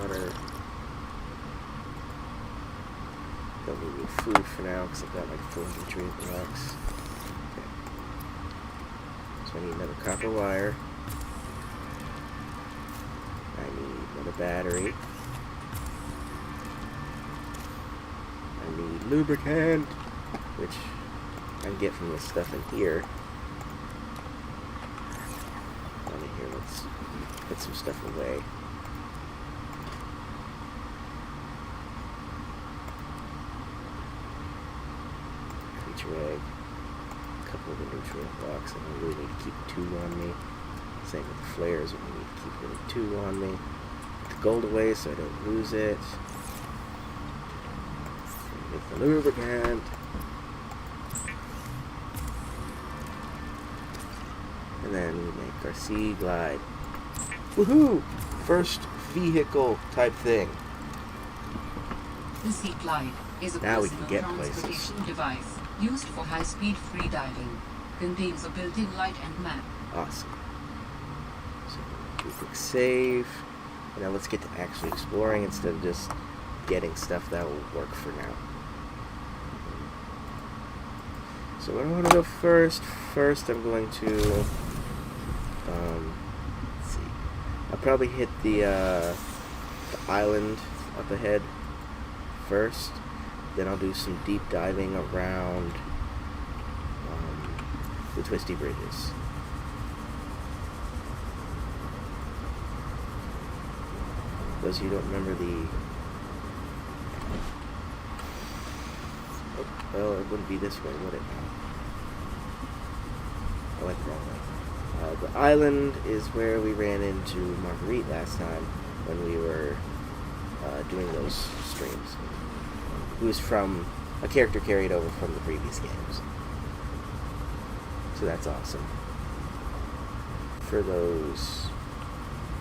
Speaker 1: Water. Don't need any food for now because I've got like 400 nutrient blocks. Okay. So I need another copper wire. I need another battery. I need lubricant, which I can get from this stuff in here. Out of here, let's put some stuff away. Creature egg. A couple of the nutrient blocks. I don't really need to keep 2 on me. Same with the flares, we need to keep getting 2 on me. Put the gold away so I don't lose it. Make the lubricant. And then we make our sea glide. Woohoo! First vehicle type thing.
Speaker 4: The Sea Glide is a
Speaker 1: Now we
Speaker 4: personal
Speaker 1: can get places.
Speaker 4: transportation device used for high-speed freediving. Contains a built-in light and map.
Speaker 1: Awesome. So we click save. And now let's get to actually exploring instead of just getting stuff that will work for now. So where do I want to go first? First I'm going to let's see. I'll probably hit the island up ahead first. Then I'll do some deep diving around the twisty bridges. Those of you who don't remember the... Oh, well, it wouldn't be this way, would it? I went the wrong way. The island is where we ran into Marguerite last time when we were doing those streams. Who was from a character carried over from the previous games. So that's awesome. For those.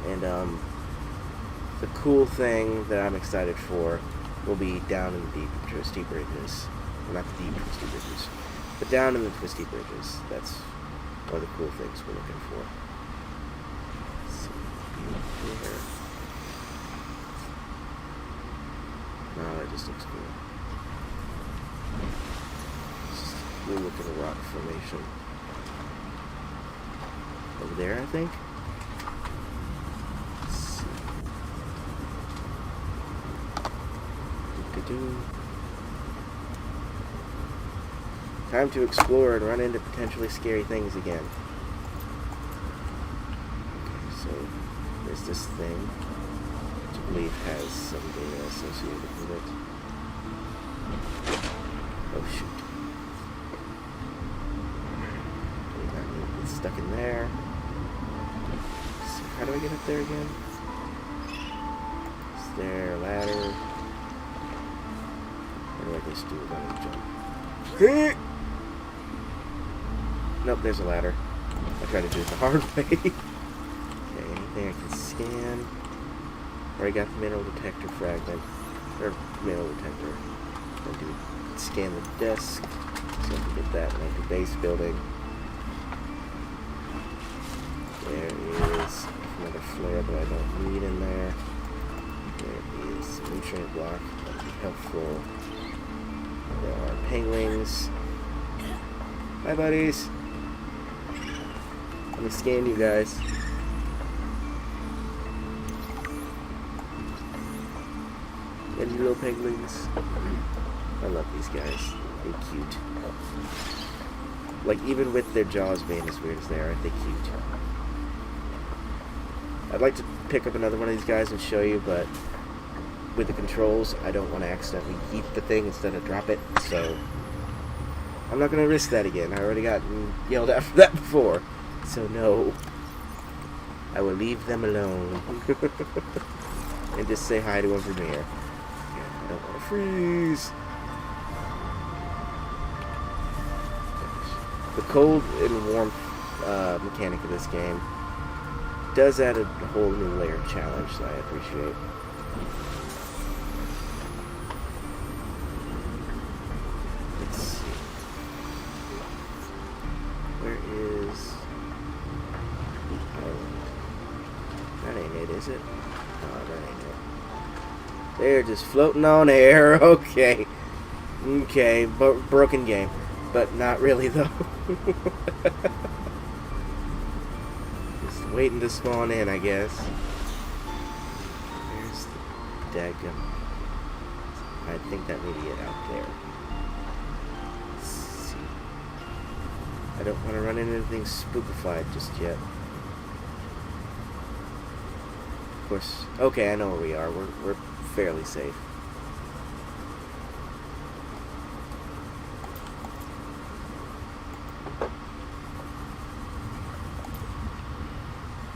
Speaker 1: And the cool thing that I'm excited for will be down in the deep twisty bridges. Well, not the deep twisty bridges, but down in the twisty bridges. That's one of the cool things we're looking for. Let's see here. No, that just looks cool. Just a cool looking rock formation. Over there, I think. Let's see. Do-do-do. Time to explore and run into potentially scary things again. Okay, so there's this thing, which I believe has some data associated with it. Oh shoot. It's stuck in there. So how do I get up there again? Is there a ladder? Or do I just do a running jump? Nope, there's a ladder. I tried to do it the hard way. Okay, anything I can scan? Already got the mineral detector fragment. Or mineral detector. I do scan the desk. So I can get that like the base building. There is another flare that I don't need in there. There is a nutrient block. That would be helpful. There are penguins. Hi, buddies. I'm gonna scan you guys. And you little penguins. I love these guys. They're cute. Like, even with their jaws being as weird as they are, aren't they cute? I'd like to pick up another one of these guys and show you, but with the controls, I don't want to accidentally eat the thing instead of drop it, so I'm not going to risk that again. I already got yelled at for that before. So no, I will leave them alone and just say hi to them from here. I don't want to freeze. The cold and warm mechanic of this game does add a whole new layer of challenge that I appreciate. Let's see. Where is the island? That ain't it, is it? No, that ain't it. They're just floating on air. Okay. Okay, broken game. But not really, though. Just waiting to spawn in, I guess. There's the daggum. I think that may be it out there. Let's see. I don't want to run into anything spookified just yet. Of course. Okay, I know where we are. We're fairly safe.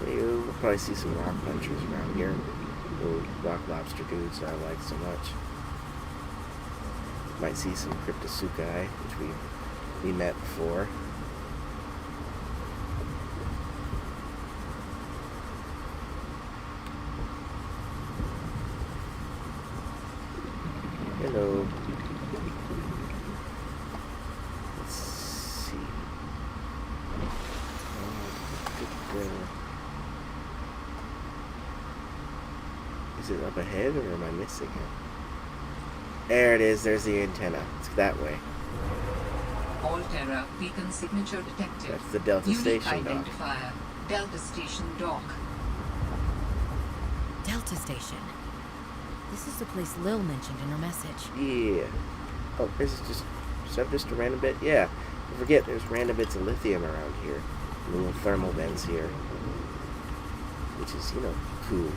Speaker 1: We'll probably see some rock punchers around here. Little rock lobster dudes that I like so much. Might see some cryptosukai, which we met before. Hello. Let's see. Is it up ahead, or am I missing it? There it is. There's the antenna. It's that way.
Speaker 4: All-Terra beacon signature detected.
Speaker 1: That's the Delta
Speaker 4: Unique
Speaker 1: Station dock.
Speaker 4: identifier. Delta Station dock.
Speaker 3: Delta Station. This is the place Lil mentioned in her message.
Speaker 1: Yeah. Oh, this is just a random bit? Yeah. Don't forget, there's random bits of lithium around here. Little thermal vents here. Which is, cool.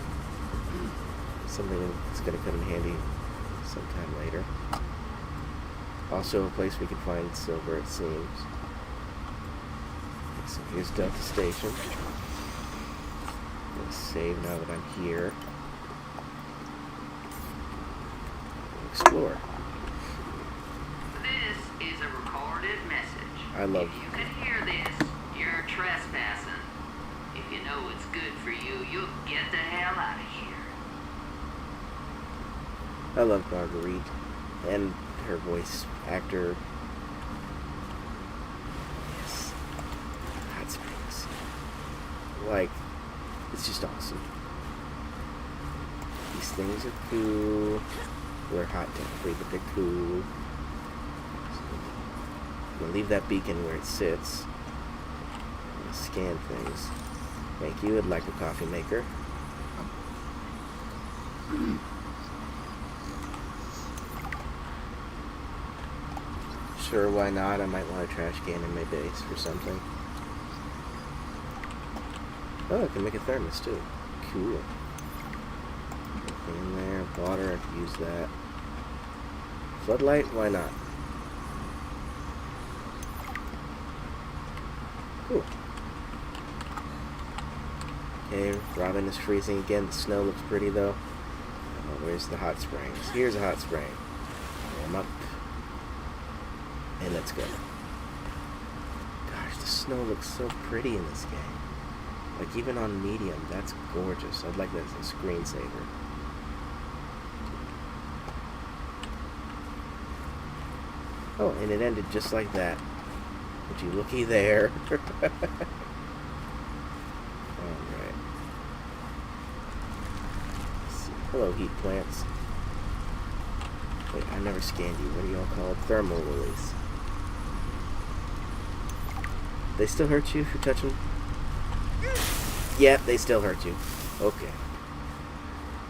Speaker 1: Something that's going to come in handy sometime later. Also a place we can find silver, it seems. Okay, so here's Delta Station. I'm going to save now that I'm here. Explore.
Speaker 6: This is a recorded message.
Speaker 1: I love
Speaker 6: If you can hear this, you're trespassing. If you know what's good for you, you'll get the hell out of here.
Speaker 1: I love Marguerite and her voice actor. Yes. Hot springs. Like, it's just awesome. These things are cool. They're hot technically, but they're cool. So, I'm gonna leave that beacon where it sits. I'm gonna scan things. Thank you. I'd like a coffee maker. Sure, why not? I might want a trash can in my base for something. Oh, I can make a thermos too. Cool. Anything in there? Water, I can use that. Floodlight, why not? Cool. Okay, Robin is freezing again. The snow looks pretty though. Where's the hot springs? Here's a hot spring. I'm up. And let's go. Gosh, the snow looks so pretty in this game. Like, even on medium, that's gorgeous. I'd like that as a screensaver. Oh, and it ended just like that. Would you looky there? Alright. Hello, heat plants. Wait, I never scanned you. What are y'all called? Thermal lilies. They still hurt you if you touch them? Yeah, they still hurt you. Okay.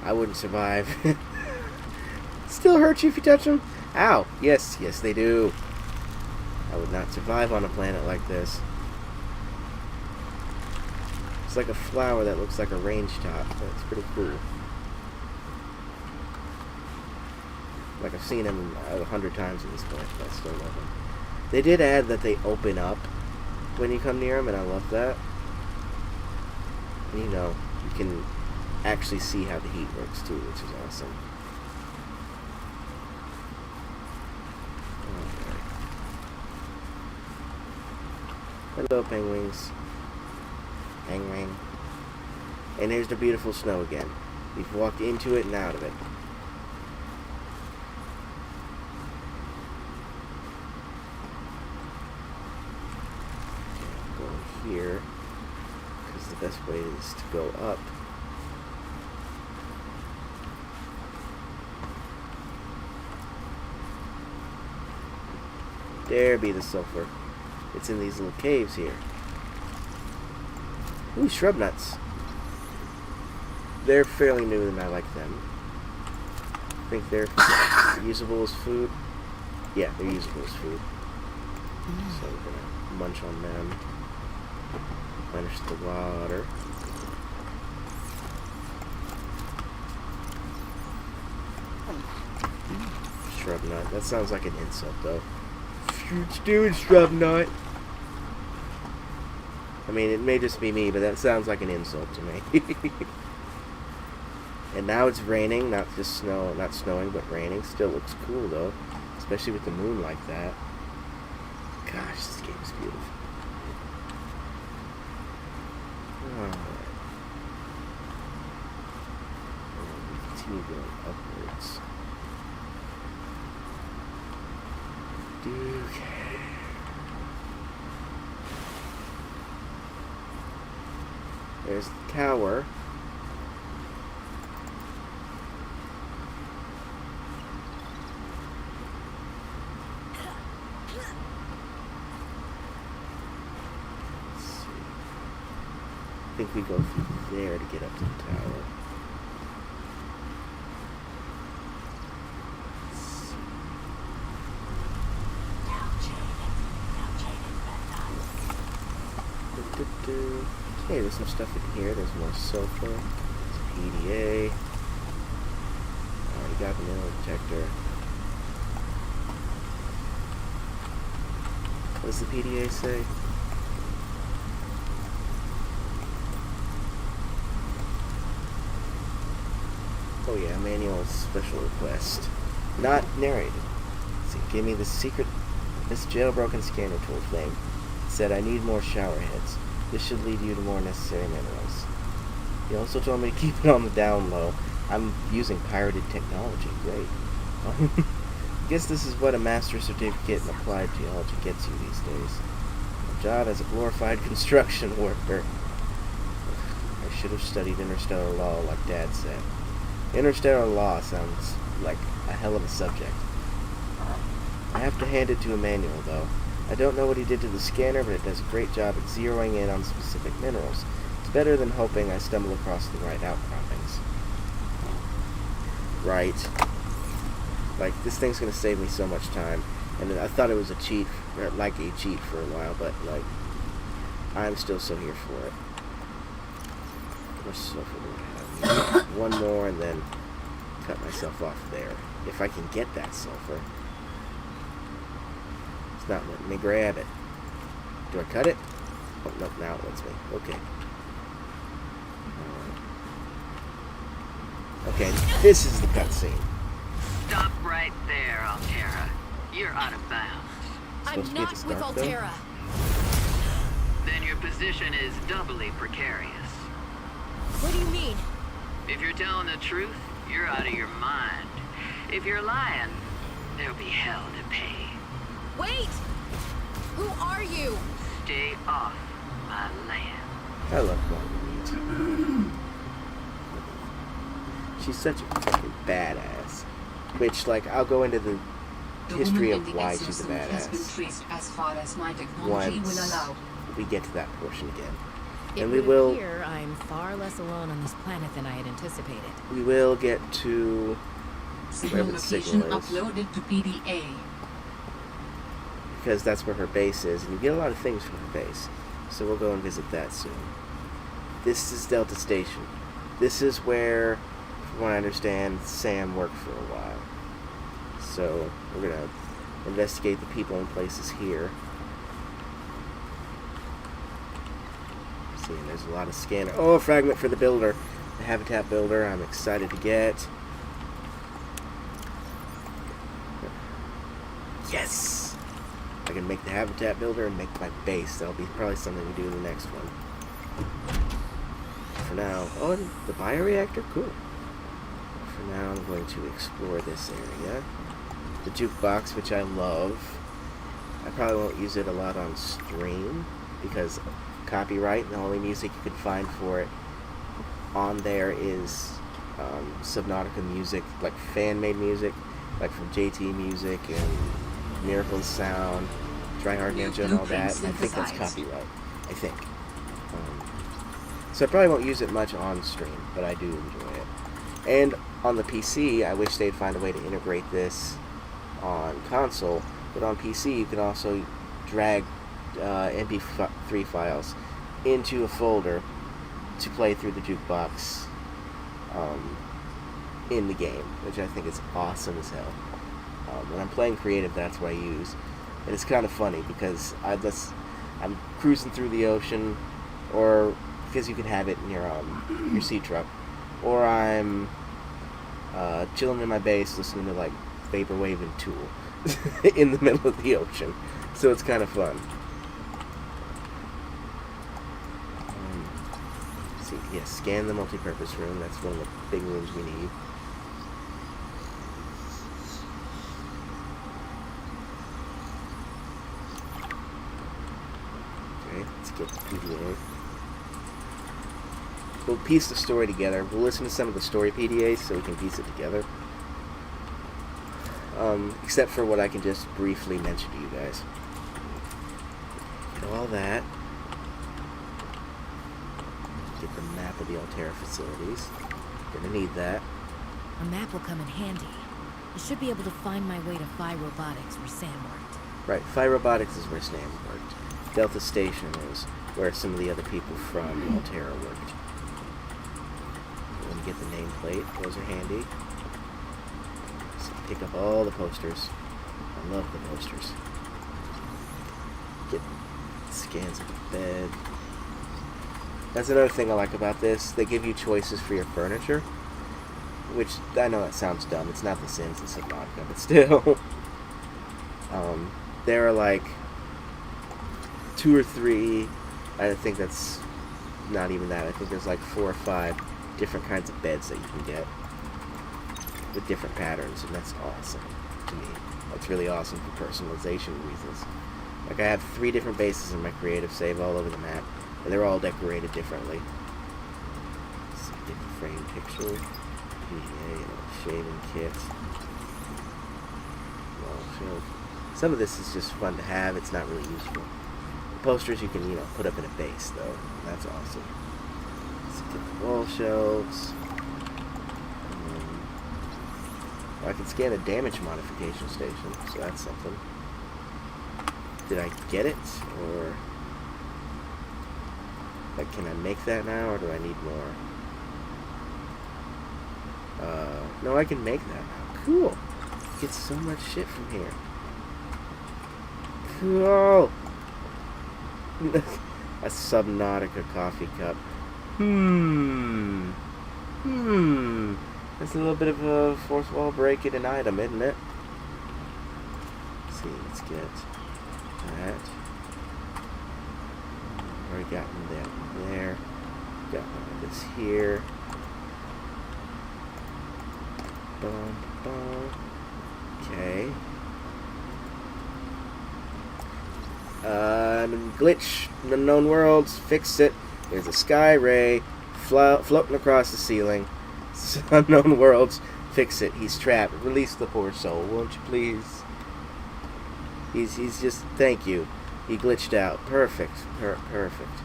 Speaker 1: I wouldn't survive. Still hurt you if you touch them? Ow! Yes, yes they do. I would not survive on a planet like this. It's like a flower that looks like a range top. That's pretty cool. Like, I've seen them 100 times in this place, but I still love them. They did add that they open up when you come near them, and I love that. And, you know, you can actually see how the heat works too, which is awesome. Alright. Hello, penguins. Penguin. And there's the beautiful snow again. We've walked into it and out of it. Here, because the best way is to go up. There be the sulfur. It's in these little caves here. Ooh, shrub nuts. They're fairly new and I like them. I think they're usable as food. Yeah, they're usable as food. So we're gonna munch on them. Finish the water. Shrub nut. That sounds like an insult, though. What you doing, shrub nut? I mean, it may just be me, but that sounds like an insult to me. And now it's raining, not just snow, not snowing, but raining. Still looks cool, though. Especially with the moon like that. Gosh, this game is beautiful. Alright. We continue going upwards. Okay. There's the tower. I think we go through there to get up to the tower. Okay, there's some stuff in here. There's more sulfur. There's PDA. Already got the mineral detector. What does the PDA say? Oh yeah, manual special request. Not narrated. So give me the secret, this jailbroken scanner tool thing. It said I need more shower heads. This should lead you to more necessary minerals. He also told me to keep it on the down low. I'm using pirated technology. Great. Guess this is what a master's certificate in applied geology gets you these days. A job as a glorified construction worker. I should have studied interstellar law like Dad said. Interstellar law sounds like a hell of a subject. I have to hand it to Emmanuel, though. I don't know what he did to the scanner, but it does a great job at zeroing in on specific minerals. It's better than hoping I stumble across the right outcroppings. Right. Like, this thing's gonna save me so much time. And I thought it was a cheat, or like a cheat for a while, but, like, I'm still so here for it. How much sulfur do I have? One more, and then cut myself off there. If I can get that sulfur. It's not letting me grab it. Do I cut it? Oh, no, now it lets me. Okay. Okay, this is the cutscene.
Speaker 6: Stop right there, Altera. You're out of bounds.
Speaker 3: I'm not with Altera.
Speaker 6: Then your position is doubly precarious.
Speaker 3: What do you mean?
Speaker 6: If you're telling the truth, you're out of your mind. If you're lying, there'll be hell to pay.
Speaker 3: Wait! Who are you?
Speaker 6: Stay off my land.
Speaker 1: I love Marguerite. She's such a fucking badass. Which, like, I'll go into the history of why she's a badass
Speaker 4: As far as my technology will allow.
Speaker 1: once we get to that portion again.
Speaker 3: It
Speaker 1: And we
Speaker 3: would
Speaker 1: will
Speaker 3: appear I'm far less alone on this planet than I had anticipated.
Speaker 1: we will get to
Speaker 4: Signal
Speaker 1: wherever the
Speaker 4: location
Speaker 1: signal is,
Speaker 4: uploaded to PDA.
Speaker 1: because that's where her base is, and you get a lot of things from her base. So we'll go and visit that soon. This is Delta Station. This is where, from what I understand, Sam worked for a while. So we're gonna investigate the people and places here. See, there's a lot of scanner. Oh, a fragment for the builder, the habitat builder. I'm excited to get. Yes, I can make the habitat builder and make my base. That'll be probably something we do in the next one. For now, oh, and the bioreactor, cool. For now, I'm going to explore this area. The jukebox, which I love. I probably won't use it a lot on stream because copyright, and the only music you can find for it on there is Subnautica music, like fan-made music, like from JT Music and Miracle Sound, Tryhard Ninja, and all that. And I think that's copyright. I think. So I probably won't use it much on stream, but I do enjoy it. And on the PC, I wish they'd find a way to integrate this on console, but on PC you can also drag MP3 files into a folder to play through the jukebox in the game, which I think is awesome as hell. When I'm playing creative, that's what I use, and it's kind of funny because I'm cruising through the ocean, or because you can have it in your sea truck, or I'm chilling in my base listening to like Vaporwave and Tool in the middle of the ocean, so it's kind of fun. Let's see, yeah, scan the multi-purpose room. That's one of the big rooms we need. Okay, let's get the PDA. We'll piece the story together. We'll listen to some of the story PDAs so we can piece it together. Except for what I can just briefly mention to you guys. All that. Get the map of the Altera facilities. Gonna need that.
Speaker 3: A map will come in handy. I should be able to find my way to Phi Robotics where Sam worked.
Speaker 1: Right, Phi Robotics is where Sam worked. Delta Station is where some of the other people from Altera worked. Let me get the nameplate. Those are handy. So pick up all the posters. I love the posters. Get scans of the bed. That's another thing I like about this. They give you choices for your furniture, which I know that sounds dumb. It's not The Sims and Subnautica, but still. There are like 2 or 3. I think that's not even that. I think there's like 4 or 5 different kinds of beds that you can get. with different patterns, and that's awesome to me. That's really awesome for personalization reasons. Like, I have 3 different bases in my creative save all over the map, and they're all decorated differently. Let's see, different frame picture, PDA, shaving kit, wall shelf. Some of this is just fun to have, it's not really useful. The posters you can, put up in a base, though. That's awesome. Let's get the wall shelves. I can scan a damage modification station, so that's something. Did I get it, or like, can I make that now, or do I need more? No, I can make that now. Cool. Get so much shit from here. Cool. A Subnautica coffee cup. That's a little bit of a fourth wall break in an item, isn't it? Let's see, let's get that. Already got one there. Got one of this here. Boom, boom. Okay. Glitch, unknown worlds, fix it. There's a sky ray floating across the ceiling. Unknown worlds, fix it. He's trapped. Release the poor soul, won't you please? He's just, thank you. He glitched out. Perfect. Perfect.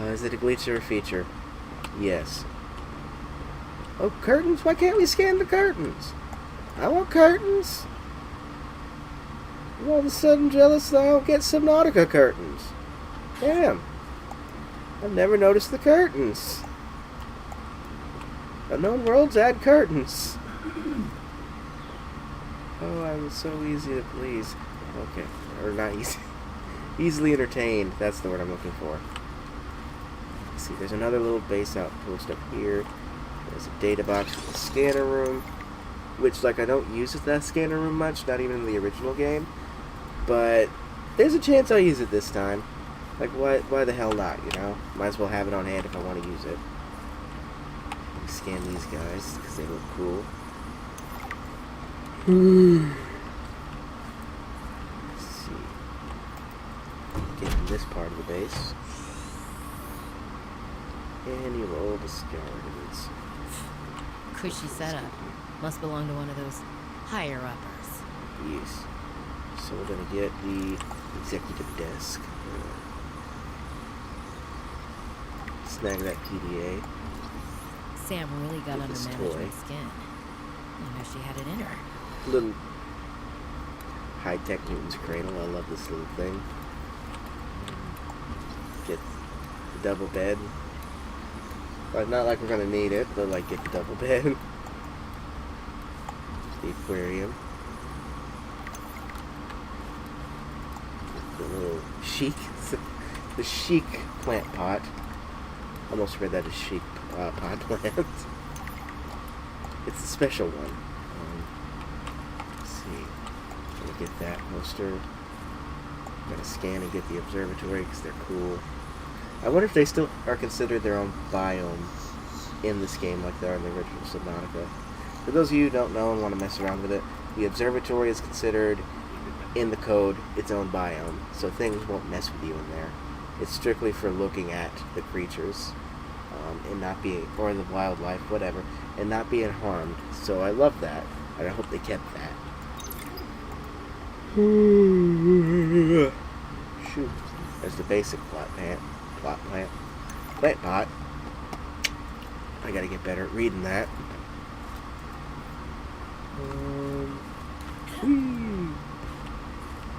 Speaker 1: Is it a glitch or a feature? Yes. Oh, curtains? Why can't we scan the curtains? I want curtains. I'm all of a sudden jealous that I don't get Subnautica curtains. Damn. I've never noticed the curtains. Unknown worlds add curtains. Oh, I'm so easy to please. Okay. Or not easy. Easily entertained. That's the word I'm looking for. Let's see, there's another little base outpost up here. There's a data box with a scanner room. Which, like, I don't use that scanner room much. Not even in the original game. But there's a chance I'll use it this time. Like, why the hell not, Might as well have it on hand if I want to use it. Let me scan these guys, because they look cool. Let's see. Get in this part of the base. And you roll the skeletons.
Speaker 3: Cushy setup. Must belong to one of those higher-uppers.
Speaker 1: Yes. So we're going to get the executive desk. Snag that PDA.
Speaker 3: Sam really got
Speaker 1: Get
Speaker 3: under
Speaker 1: this
Speaker 3: management's
Speaker 1: toy.
Speaker 3: skin. I know she had it in her.
Speaker 1: Little high-tech Newton's cradle. I love this little thing. Get the double bed. But not like we're gonna need it, but like get the double bed. The aquarium. The little chic, the chic plant pot. Almost read that as chic pot plant. It's a special one. Let's see. Gonna get that poster. Gotta scan and get the observatory because they're cool. I wonder if they still are considered their own biome in this game like they are in the original Subnautica. For those of you who don't know and want to mess around with it, the observatory is considered, in the code, its own biome. So things won't mess with you in there. It's strictly for looking at the creatures and not being, or the wildlife, whatever, and not being harmed. So I love that, and I hope they kept that. Shoot. There's the basic plant pot. I gotta get better at reading that.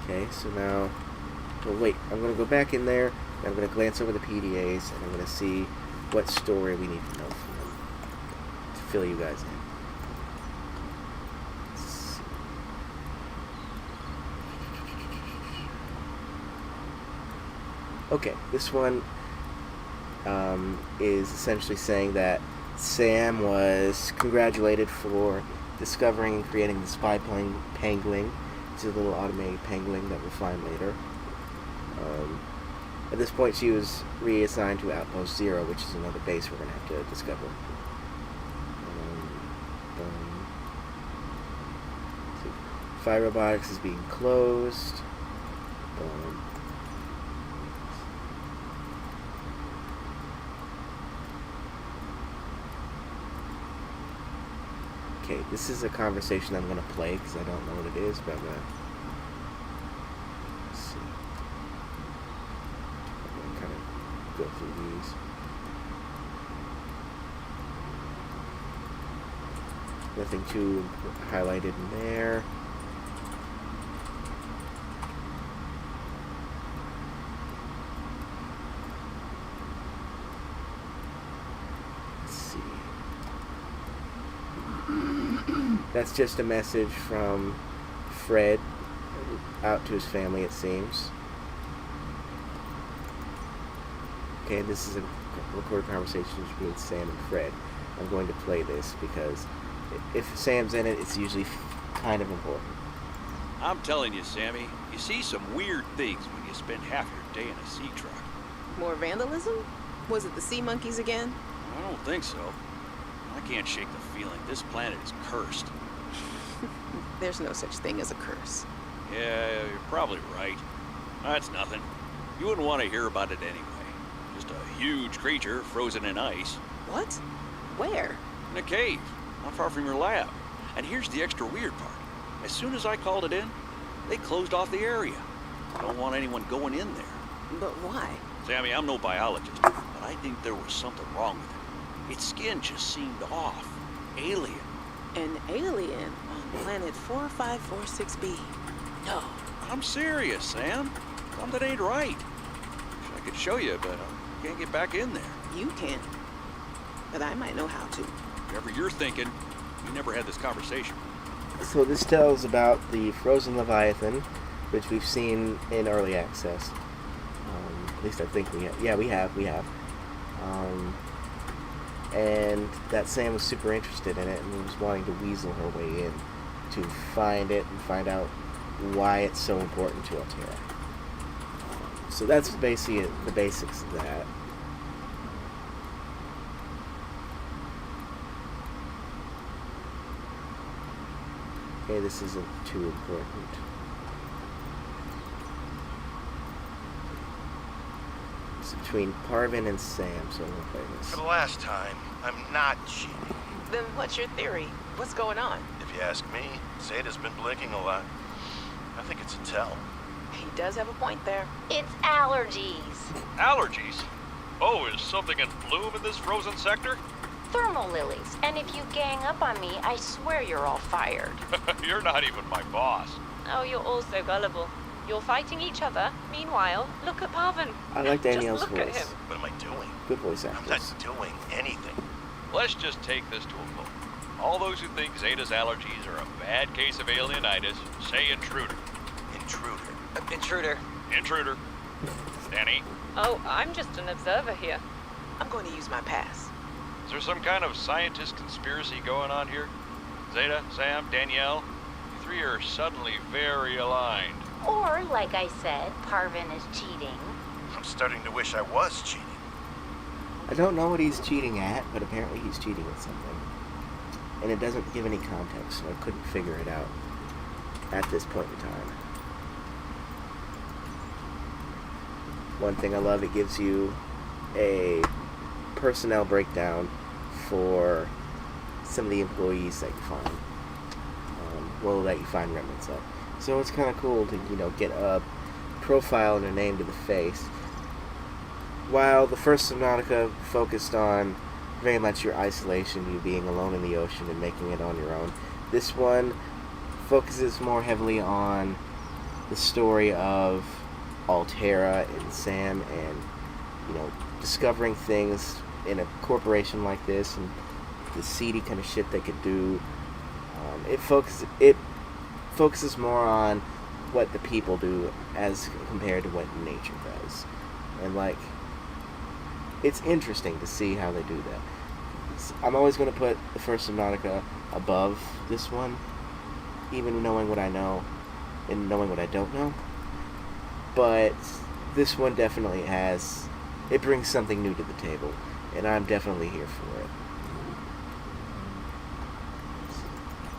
Speaker 1: Okay, so now, well, wait, I'm gonna go back in there, and I'm gonna glance over the PDAs, and I'm gonna see what story we need to know from them to fill you guys in. Let's see. Okay, this one is essentially saying that Sam was congratulated for discovering and creating the spy pangolin. It's a little automated pangolin that we'll find later. At this point, she was reassigned to Outpost Zero, which is another base we're going to have to discover. Fire robotics is being closed. Okay, this is a conversation I'm going to play because I don't know what it is, but I'm going to... Let's see. I'm going to kind of go through these. Nothing too highlighted in there. Let's see. That's just a message from Fred out to his family, it seems. Okay, this is a recorded conversation between Sam and Fred. I'm going to play this because if Sam's in it, it's usually kind of important.
Speaker 7: I'm telling you, Sammy, you see some weird things when you spend half your day in a sea truck.
Speaker 8: More vandalism? Was it the sea monkeys again?
Speaker 7: I don't think so. I can't shake the feeling this planet is cursed.
Speaker 8: There's no such thing as a curse.
Speaker 7: Yeah, you're probably right. That's nothing. You wouldn't want to hear about it anyway. Just a huge creature frozen in ice.
Speaker 8: What? Where?
Speaker 7: In a cave, not far from your lab. And here's the extra weird part. As soon as I called it in, they closed off the area. I don't want anyone going in there.
Speaker 8: But why?
Speaker 7: Sammy, I'm no biologist, but I think there was something wrong with it. Its skin just seemed off. Alien.
Speaker 8: An alien on planet 4546b. No.
Speaker 7: I'm serious, Sam. Something ain't right. Wish I could show you, but I can't get back in there.
Speaker 8: You can. But I might know how to.
Speaker 7: Whatever you're thinking, we never had this conversation.
Speaker 1: So this tells about the frozen Leviathan, which we've seen in early access. At least I think we have. Yeah, we have. And that Sam was super interested in it and was wanting to weasel her way in to find it and find out why it's so important to Altera. So that's basically the basics of that. Okay, this isn't too important. It's between Parvin and Sam, so I'm gonna play this.
Speaker 9: For the last time, I'm not cheating.
Speaker 8: Then what's your theory? What's going on?
Speaker 9: If you ask me, Zeta's been blinking a lot. I think it's a tell.
Speaker 8: He does have a point there.
Speaker 10: It's allergies.
Speaker 11: Allergies? Oh, is something in bloom in this frozen sector?
Speaker 10: Thermal lilies. And if you gang up on me, I swear you're all fired.
Speaker 11: You're not even my boss.
Speaker 12: Oh, you're all so gullible. You're fighting each other. Meanwhile, look at Parvin.
Speaker 1: I like Danielle's
Speaker 12: Just look
Speaker 1: voice.
Speaker 12: at him.
Speaker 9: What am I doing?
Speaker 1: Good voice
Speaker 9: I'm
Speaker 1: actors.
Speaker 9: not doing anything.
Speaker 11: Let's just take this to a vote. All those who think Zeta's allergies are a bad case of alienitis, say intruder.
Speaker 9: Intruder.
Speaker 8: Intruder.
Speaker 11: Intruder. Danny,
Speaker 12: Oh, I'm just an observer here.
Speaker 8: I'm going to use my pass.
Speaker 11: is there some kind of scientist conspiracy going on here? Zeta, Sam, Danielle, you three are suddenly very aligned.
Speaker 10: Or, like I said, Parvin is cheating.
Speaker 9: I'm starting to wish I was cheating.
Speaker 1: I don't know what he's cheating at, but apparently he's cheating at something. And it doesn't give any context, so I couldn't figure it out at this point in time. One thing I love, it gives you a personnel breakdown for some of the employees that you find. That you find remnants of. So it's kind of cool to, get a profile and a name to the face. While the first Subnautica focused on very much your isolation, you being alone in the ocean and making it on your own, this one focuses more heavily on the story of Altera and Sam and, discovering things in a corporation like this and the seedy kind of shit they could do. It focuses more on what the people do as compared to what nature does. And, it's interesting to see how they do that. I'm always going to put the first Subnautica above this one, even knowing what I know and knowing what I don't know. But this one definitely has, it brings something new to the table, and I'm definitely here for it.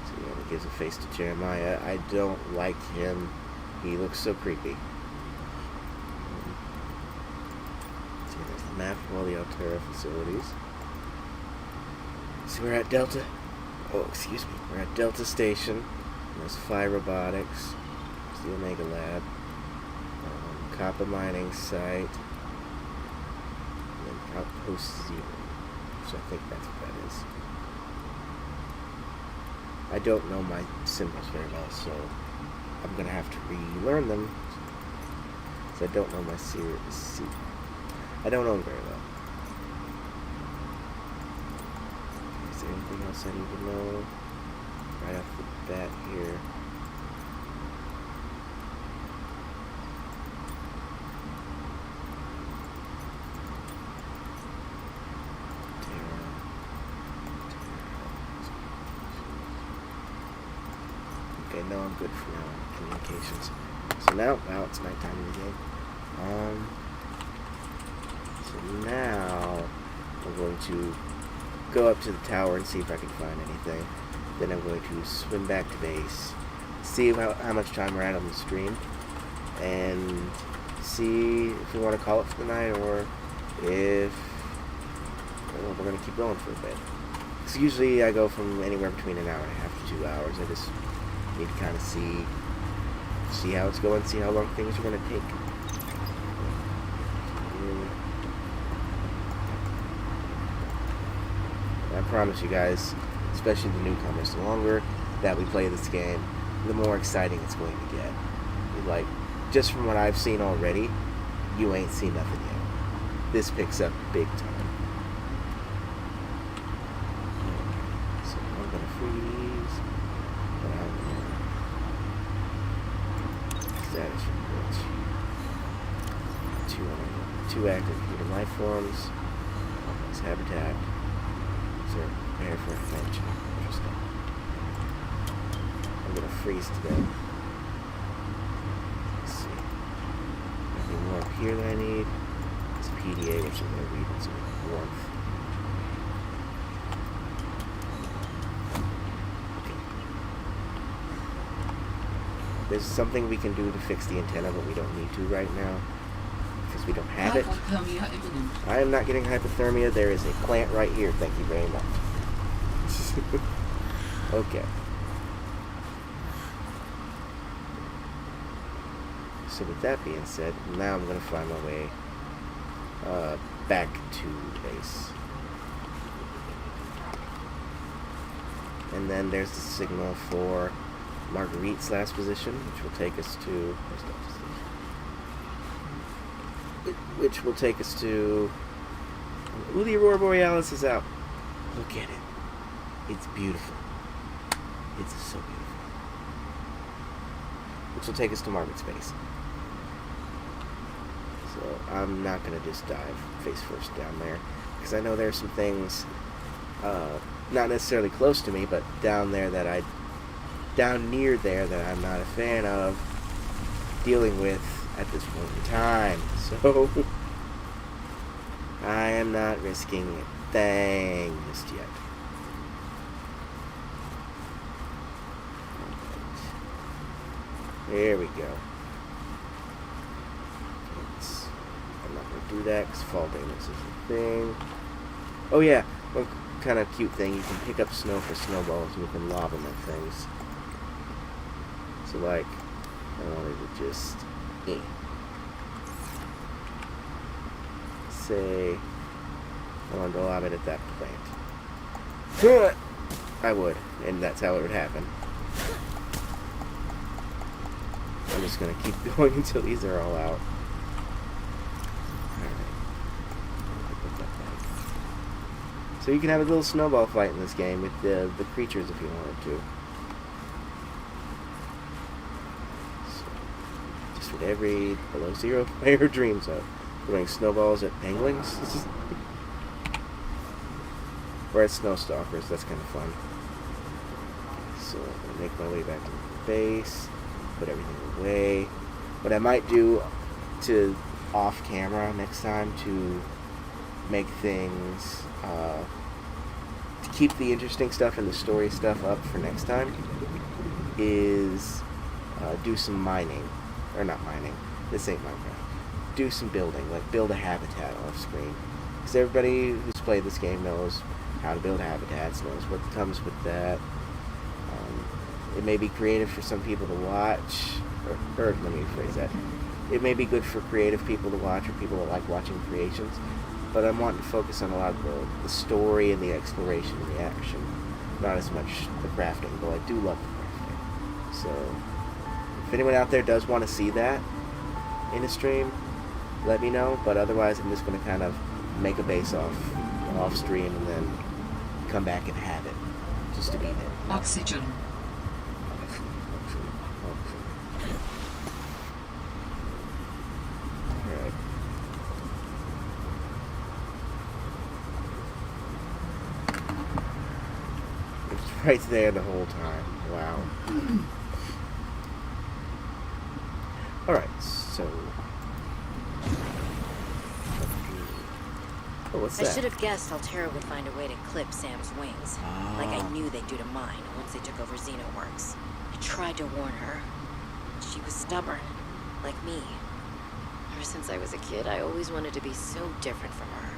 Speaker 1: So yeah, it gives a face to Jeremiah. I don't like him. He looks so creepy. See, there's the map of all the Altera facilities. So we're at Delta. Oh, excuse me. We're at Delta Station. There's Phi Robotics. There's the Omega Lab. Copper mining site. And then Outpost 0. So I think that's what that is. I don't know my symbols very well, so I'm going to have to relearn them. So I don't know my series. I don't know them very well. Is there anything else I need to know right off the bat here? Okay, no, I'm good for now on communications. So now it's nighttime in the game. So now I'm going to go up to the tower and see if I can find anything. Then I'm going to swim back to base, see how much time we're at on the stream, and see if we want to call it for the night or if we're going to keep going for a bit. Because usually I go from anywhere between an hour and a half to 2 hours. I just need to kind of see how it's going, see how long things are going to take. I promise you guys, especially the newcomers, the longer that we play this game, the more exciting it's going to get. Like, just from what I've seen already, you ain't seen nothing yet. This picks up big time. So I'm gonna freeze. Status reports. Two active human life forms. Complex habitat. Prepare for adventure. Interesting. I'm gonna freeze to death. Let's see. Nothing more up here that I need. It's PDA, which I'm gonna read in some warmth. Okay. There's something we can do to fix the antenna, but we don't need to right now. Because we don't have it. I am not getting hypothermia. There is a plant right here. Thank you very much. Okay. So with that being said, now I'm going to find my way back to base. And then there's the signal for Marguerite's last position, which will take us to... Which will take us to... Ooh, the Aurora Borealis is out. Look at it. It's beautiful. It's so beautiful. Which will take us to Margaret's base. So I'm not going to just dive face first down there. Because I know there's some things, not necessarily close to me, but down near there that I'm not a fan of dealing with at this point in time. So I am not risking a thing just yet. There we go. I'm not going to do that because fall damage is a thing. Oh yeah, one kind of cute thing, you can pick up snow for snowballs and you can lob them at things. So like, I wanted to just... say I wanted to lob it at that plant. I would, and that's how it would happen. I'm just going to keep going until these are all out. Alright. So you can have a little snowball fight in this game with the creatures if you wanted to. So, just what every below zero player dreams of. Throwing snowballs at penguins. Or at snow stalkers. That's kind of fun. So I'm going to make my way back to the base. Put everything away. What I might do to off camera next time to make things, to keep the interesting stuff and the story stuff up for next time, is do some mining. Or not mining. This ain't Minecraft. Do some building. Like, build a habitat off screen. Because everybody who's played this game knows how to build habitats, knows what comes with that. It may be creative for some people to watch, or let me rephrase that. It may be good for creative people to watch, or people that like watching creations, but I'm wanting to focus on a lot of the story and the exploration and the action, not as much the crafting, though I do love the crafting. So, if anyone out there does want to see that in a stream, let me know, but otherwise I'm just going to kind of make a base off stream and then come back and have it, just to be there.
Speaker 4: Oxygen.
Speaker 1: Alright. It's right there the whole time. Wow. Alright, so... Oh, what's
Speaker 3: I
Speaker 1: that?
Speaker 3: should have guessed Altera would find a way to clip Sam's wings. Like I knew they'd do to mine once they took over Xenoworks. I tried to warn her. She was stubborn, like me. Ever since I was a kid, I always wanted to be so different from her.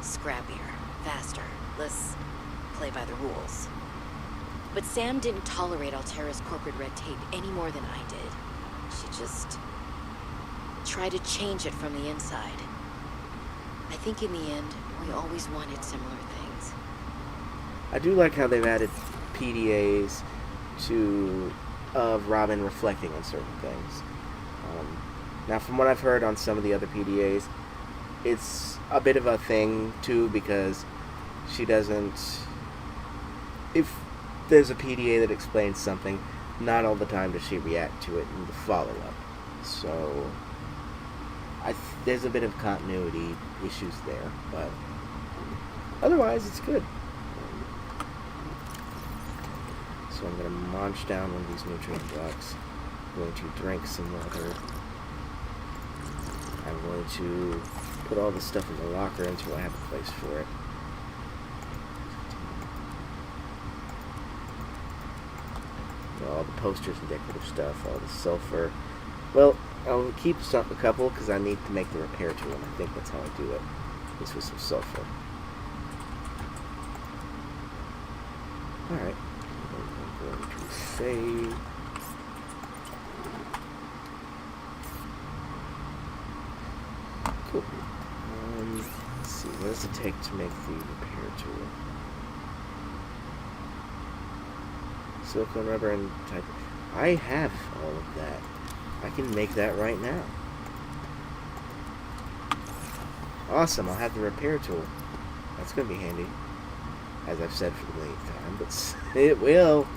Speaker 3: Scrappier, faster, less play by the rules. But Sam didn't tolerate Altera's corporate red tape any more than I did. She just tried to change it from the inside. I think in the end, we always wanted similar things.
Speaker 1: I do like how they've added PDAs to Robin reflecting on certain things. Now, from what I've heard on some of the other PDAs, it's a bit of a thing too, because she doesn't. If there's a PDA that explains something, not all the time does she react to it in the follow-up. So there's a bit of continuity issues there, but otherwise it's good. So I'm going to munch down one of these nutrient blocks. I'm going to drink some water. I'm going to put all this stuff in the locker until I have a place for it. All the posters and decorative stuff, all the sulfur. Well, I'll keep a couple because I need to make the repair tool, and I think that's how I do it. This was some sulfur. Alright. I'm going to save. Cool. Let's see, what does it take to make the repair tool? Silicone rubber and type. I have all of that. I can make that right now. Awesome, I'll have the repair tool. That's going to be handy. As I've said for the millionth time, but it will.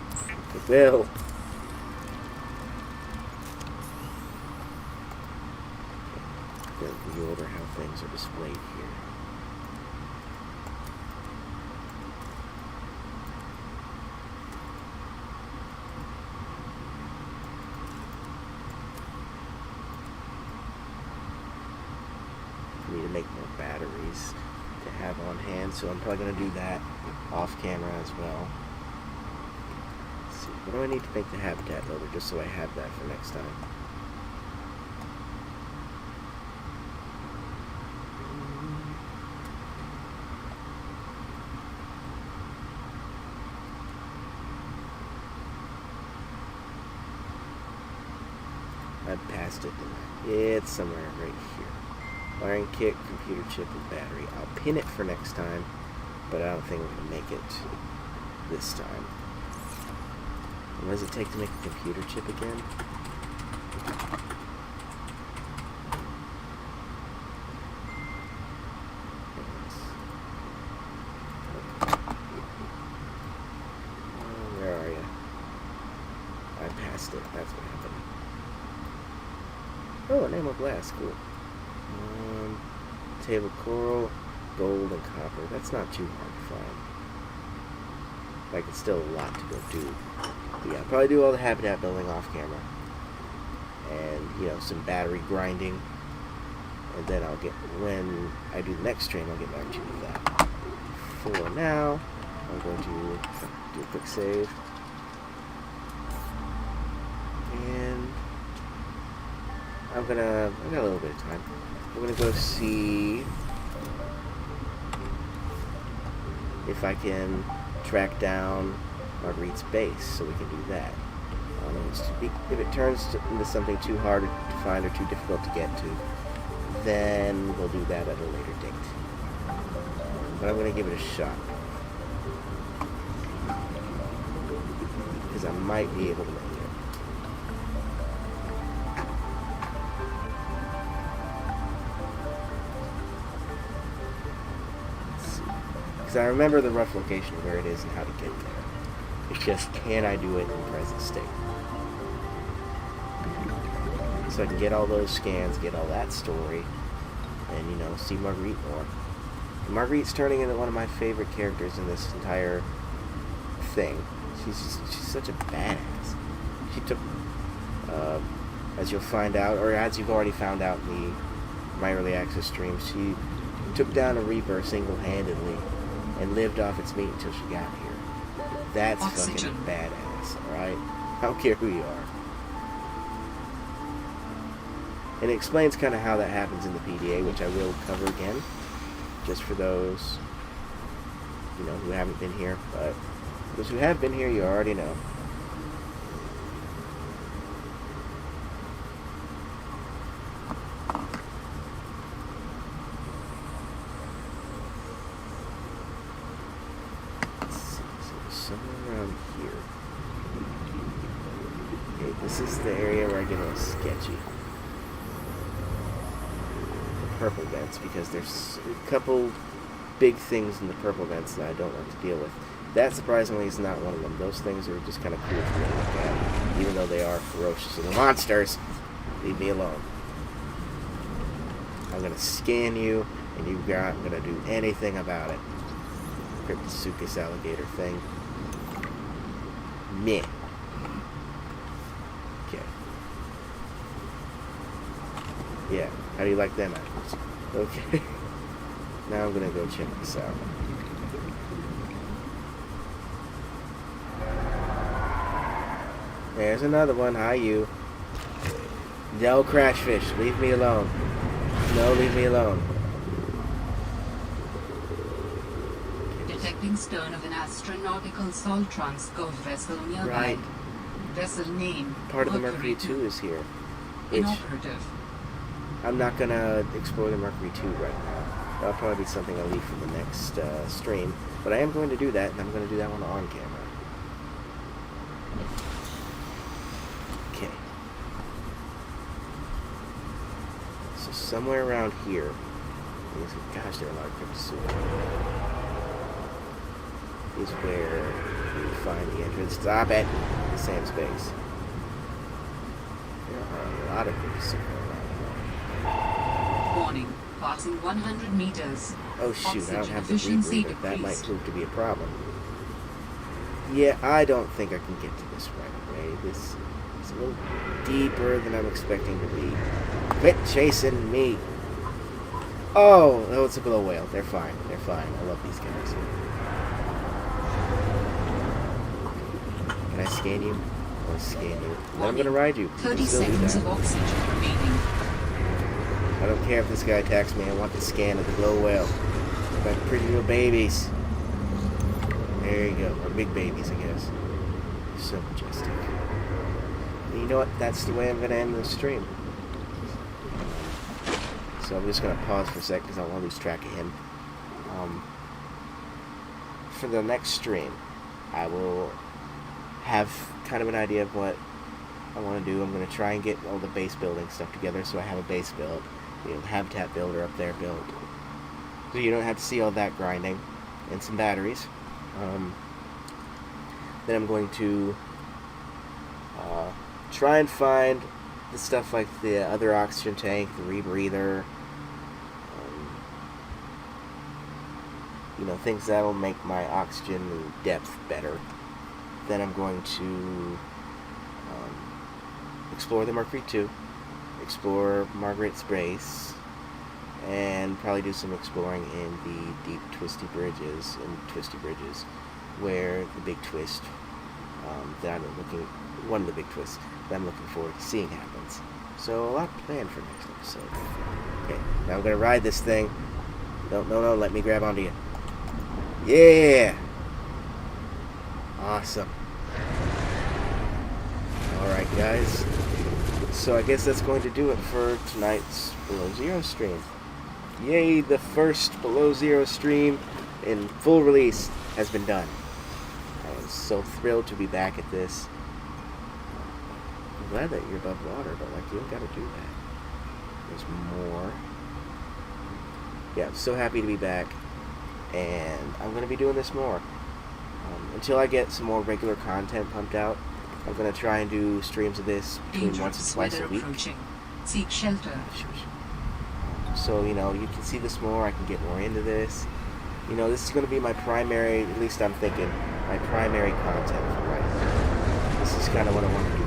Speaker 1: It will. Then reorder how things are displayed here. Need to make more batteries to have on hand, so I'm probably going to do that off camera as well. Let's see, what do I need to make the habitat loader just so I have that for next time? I passed it, didn't I? It's somewhere right here. Wiring kit, computer chip, and battery. I'll pin it for next time, but I don't think we're going to make it this time. What does it take to make a computer chip again? Where are you? I passed it. That's what happened. Oh, enamel glass. Cool. Table coral, gold, and copper. That's not too hard to find. Like, it's still a lot to go do. But yeah, I'll probably do all the habitat building off camera. And, you know, some battery grinding. and then I'll get, when I do the next stream, I'll get back to you with that. For now, I'm going to do a quick save. And I got a little bit of time. I'm gonna go see if I can track down Marguerite's base, so we can do that. If it turns into something too hard to find or too difficult to get to, then we'll do that at a later date. But I'm gonna give it a shot, because I might be able to make it. Because I remember the rough location of where it is and how to get there. It's just, can I do it in present state? So I can get all those scans, get all that story, and, you know, see Marguerite more. And Marguerite's turning into one of my favorite characters in this entire thing. She's such a badass. She took, as you'll find out, or as you've already found out in my early access streams, she took down a Reaper single-handedly and lived off its meat until she got here. That's fucking badass, alright? I don't care who you are. And it explains kind of how that happens in the PDA, which I will cover again, just for those, you know, who haven't been here. But those who have been here, you already know. This is the area where I get a little sketchy. The purple vents, because there's a couple big things in the purple vents that I don't want to deal with. That, surprisingly, is not one of them. Those things are just kind of cool to look at, even though they are ferocious little monsters. Leave me alone. I'm going to scan you, and you're not going to do anything about it. Cryptosuchus alligator thing. Meh. Okay. Yeah, how do you like them apples? Okay. Now I'm gonna go check this out. There's another one. Hi, you. No, Crashfish. Leave me alone. No, leave me alone.
Speaker 4: Detecting stern of an astronautical salt transport vessel nearby.
Speaker 1: Right.
Speaker 4: Vessel name.
Speaker 1: Part of the Mercury 2 is here.
Speaker 4: Inoperative.
Speaker 1: I'm not gonna explore the Mercury 2 right now. That'll probably be something I'll leave for the next stream. But I am going to do that, and I'm going to do that one on camera. Okay. So somewhere around here. Gosh, there are a lot of cryptosuchus. Is where you find the entrance. Stop it! The same space. There are a lot of cryptosuchus around here.
Speaker 4: Warning. Passing 100 meters.
Speaker 1: Oh shoot, I don't have the
Speaker 4: efficiency
Speaker 1: rebreather. That might
Speaker 4: decreased.
Speaker 1: prove to be a problem. Yeah, I don't think I can get to this right away. This is a little deeper than I'm expecting to be. Quit chasing me! Oh, it's a below whale. They're fine. They're fine. I love these guys. Can I scan you? I'll scan you. Then I'm gonna ride you.
Speaker 4: 30
Speaker 1: still do
Speaker 4: seconds
Speaker 1: that.
Speaker 4: of oxygen remaining.
Speaker 1: I don't care if this guy attacks me. I want the scan of the below whale. My pretty little babies. There you go. Or big babies, I guess. So majestic. And you know what? That's the way I'm gonna end the stream. So I'm just gonna pause for a sec because I don't want to lose track of him. For the next stream, I will have kind of an idea of what I want to do. I'm going to try and get all the base building stuff together so I have a base build. You know, habitat builder up there built. So you don't have to see all that grinding. And some batteries. Then I'm going to try and find the stuff like the other oxygen tank, the rebreather, you know, things that'll make my oxygen depth better. Then I'm going to explore the Mercury 2, explore Margaret's base, and probably do some exploring in the deep twisty bridges where the big twist one of the big twists that I'm looking forward to seeing happens. So a lot planned for next episode. Okay, now I'm gonna ride this thing. No, let me grab onto you. Yeah! Awesome. Alright guys, so I guess that's going to do it for tonight's Below Zero stream. Yay, the first Below Zero stream in full release has been done. I am so thrilled to be back at this. I'm glad that you're above water, but like, you don't gotta do that. There's more. Yeah, I'm so happy to be back, and I'm gonna be doing this more. Until I get some more regular content pumped out, I'm gonna try and do streams of this between once and twice a week.
Speaker 4: Seek shelter.
Speaker 1: So, you know, you can see this more, I can get more into this. You know, this is going to be my primary, at least I'm thinking, my primary content for right now. This is kind of what I want to do.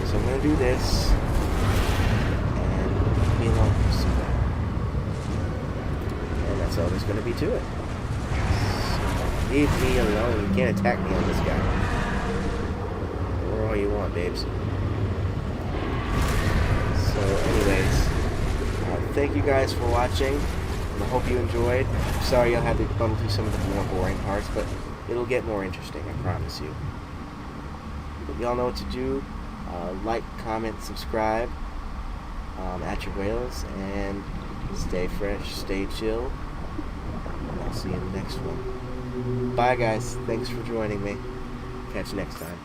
Speaker 1: So I'm going to do this, and leave me alone for some time. And that's all there's going to be to it. So leave me alone. You can't attack me on this guy. Or all you want, babes. So anyways, thank you guys for watching, and I hope you enjoyed. I'm sorry I'll have to bumble through some of the more boring parts, but it'll get more interesting, I promise you. But y'all know what to do. Like, comment, subscribe at your whales, and stay fresh, stay chill. And I'll see you in the next one. Bye guys, thanks for joining me. Catch you next time.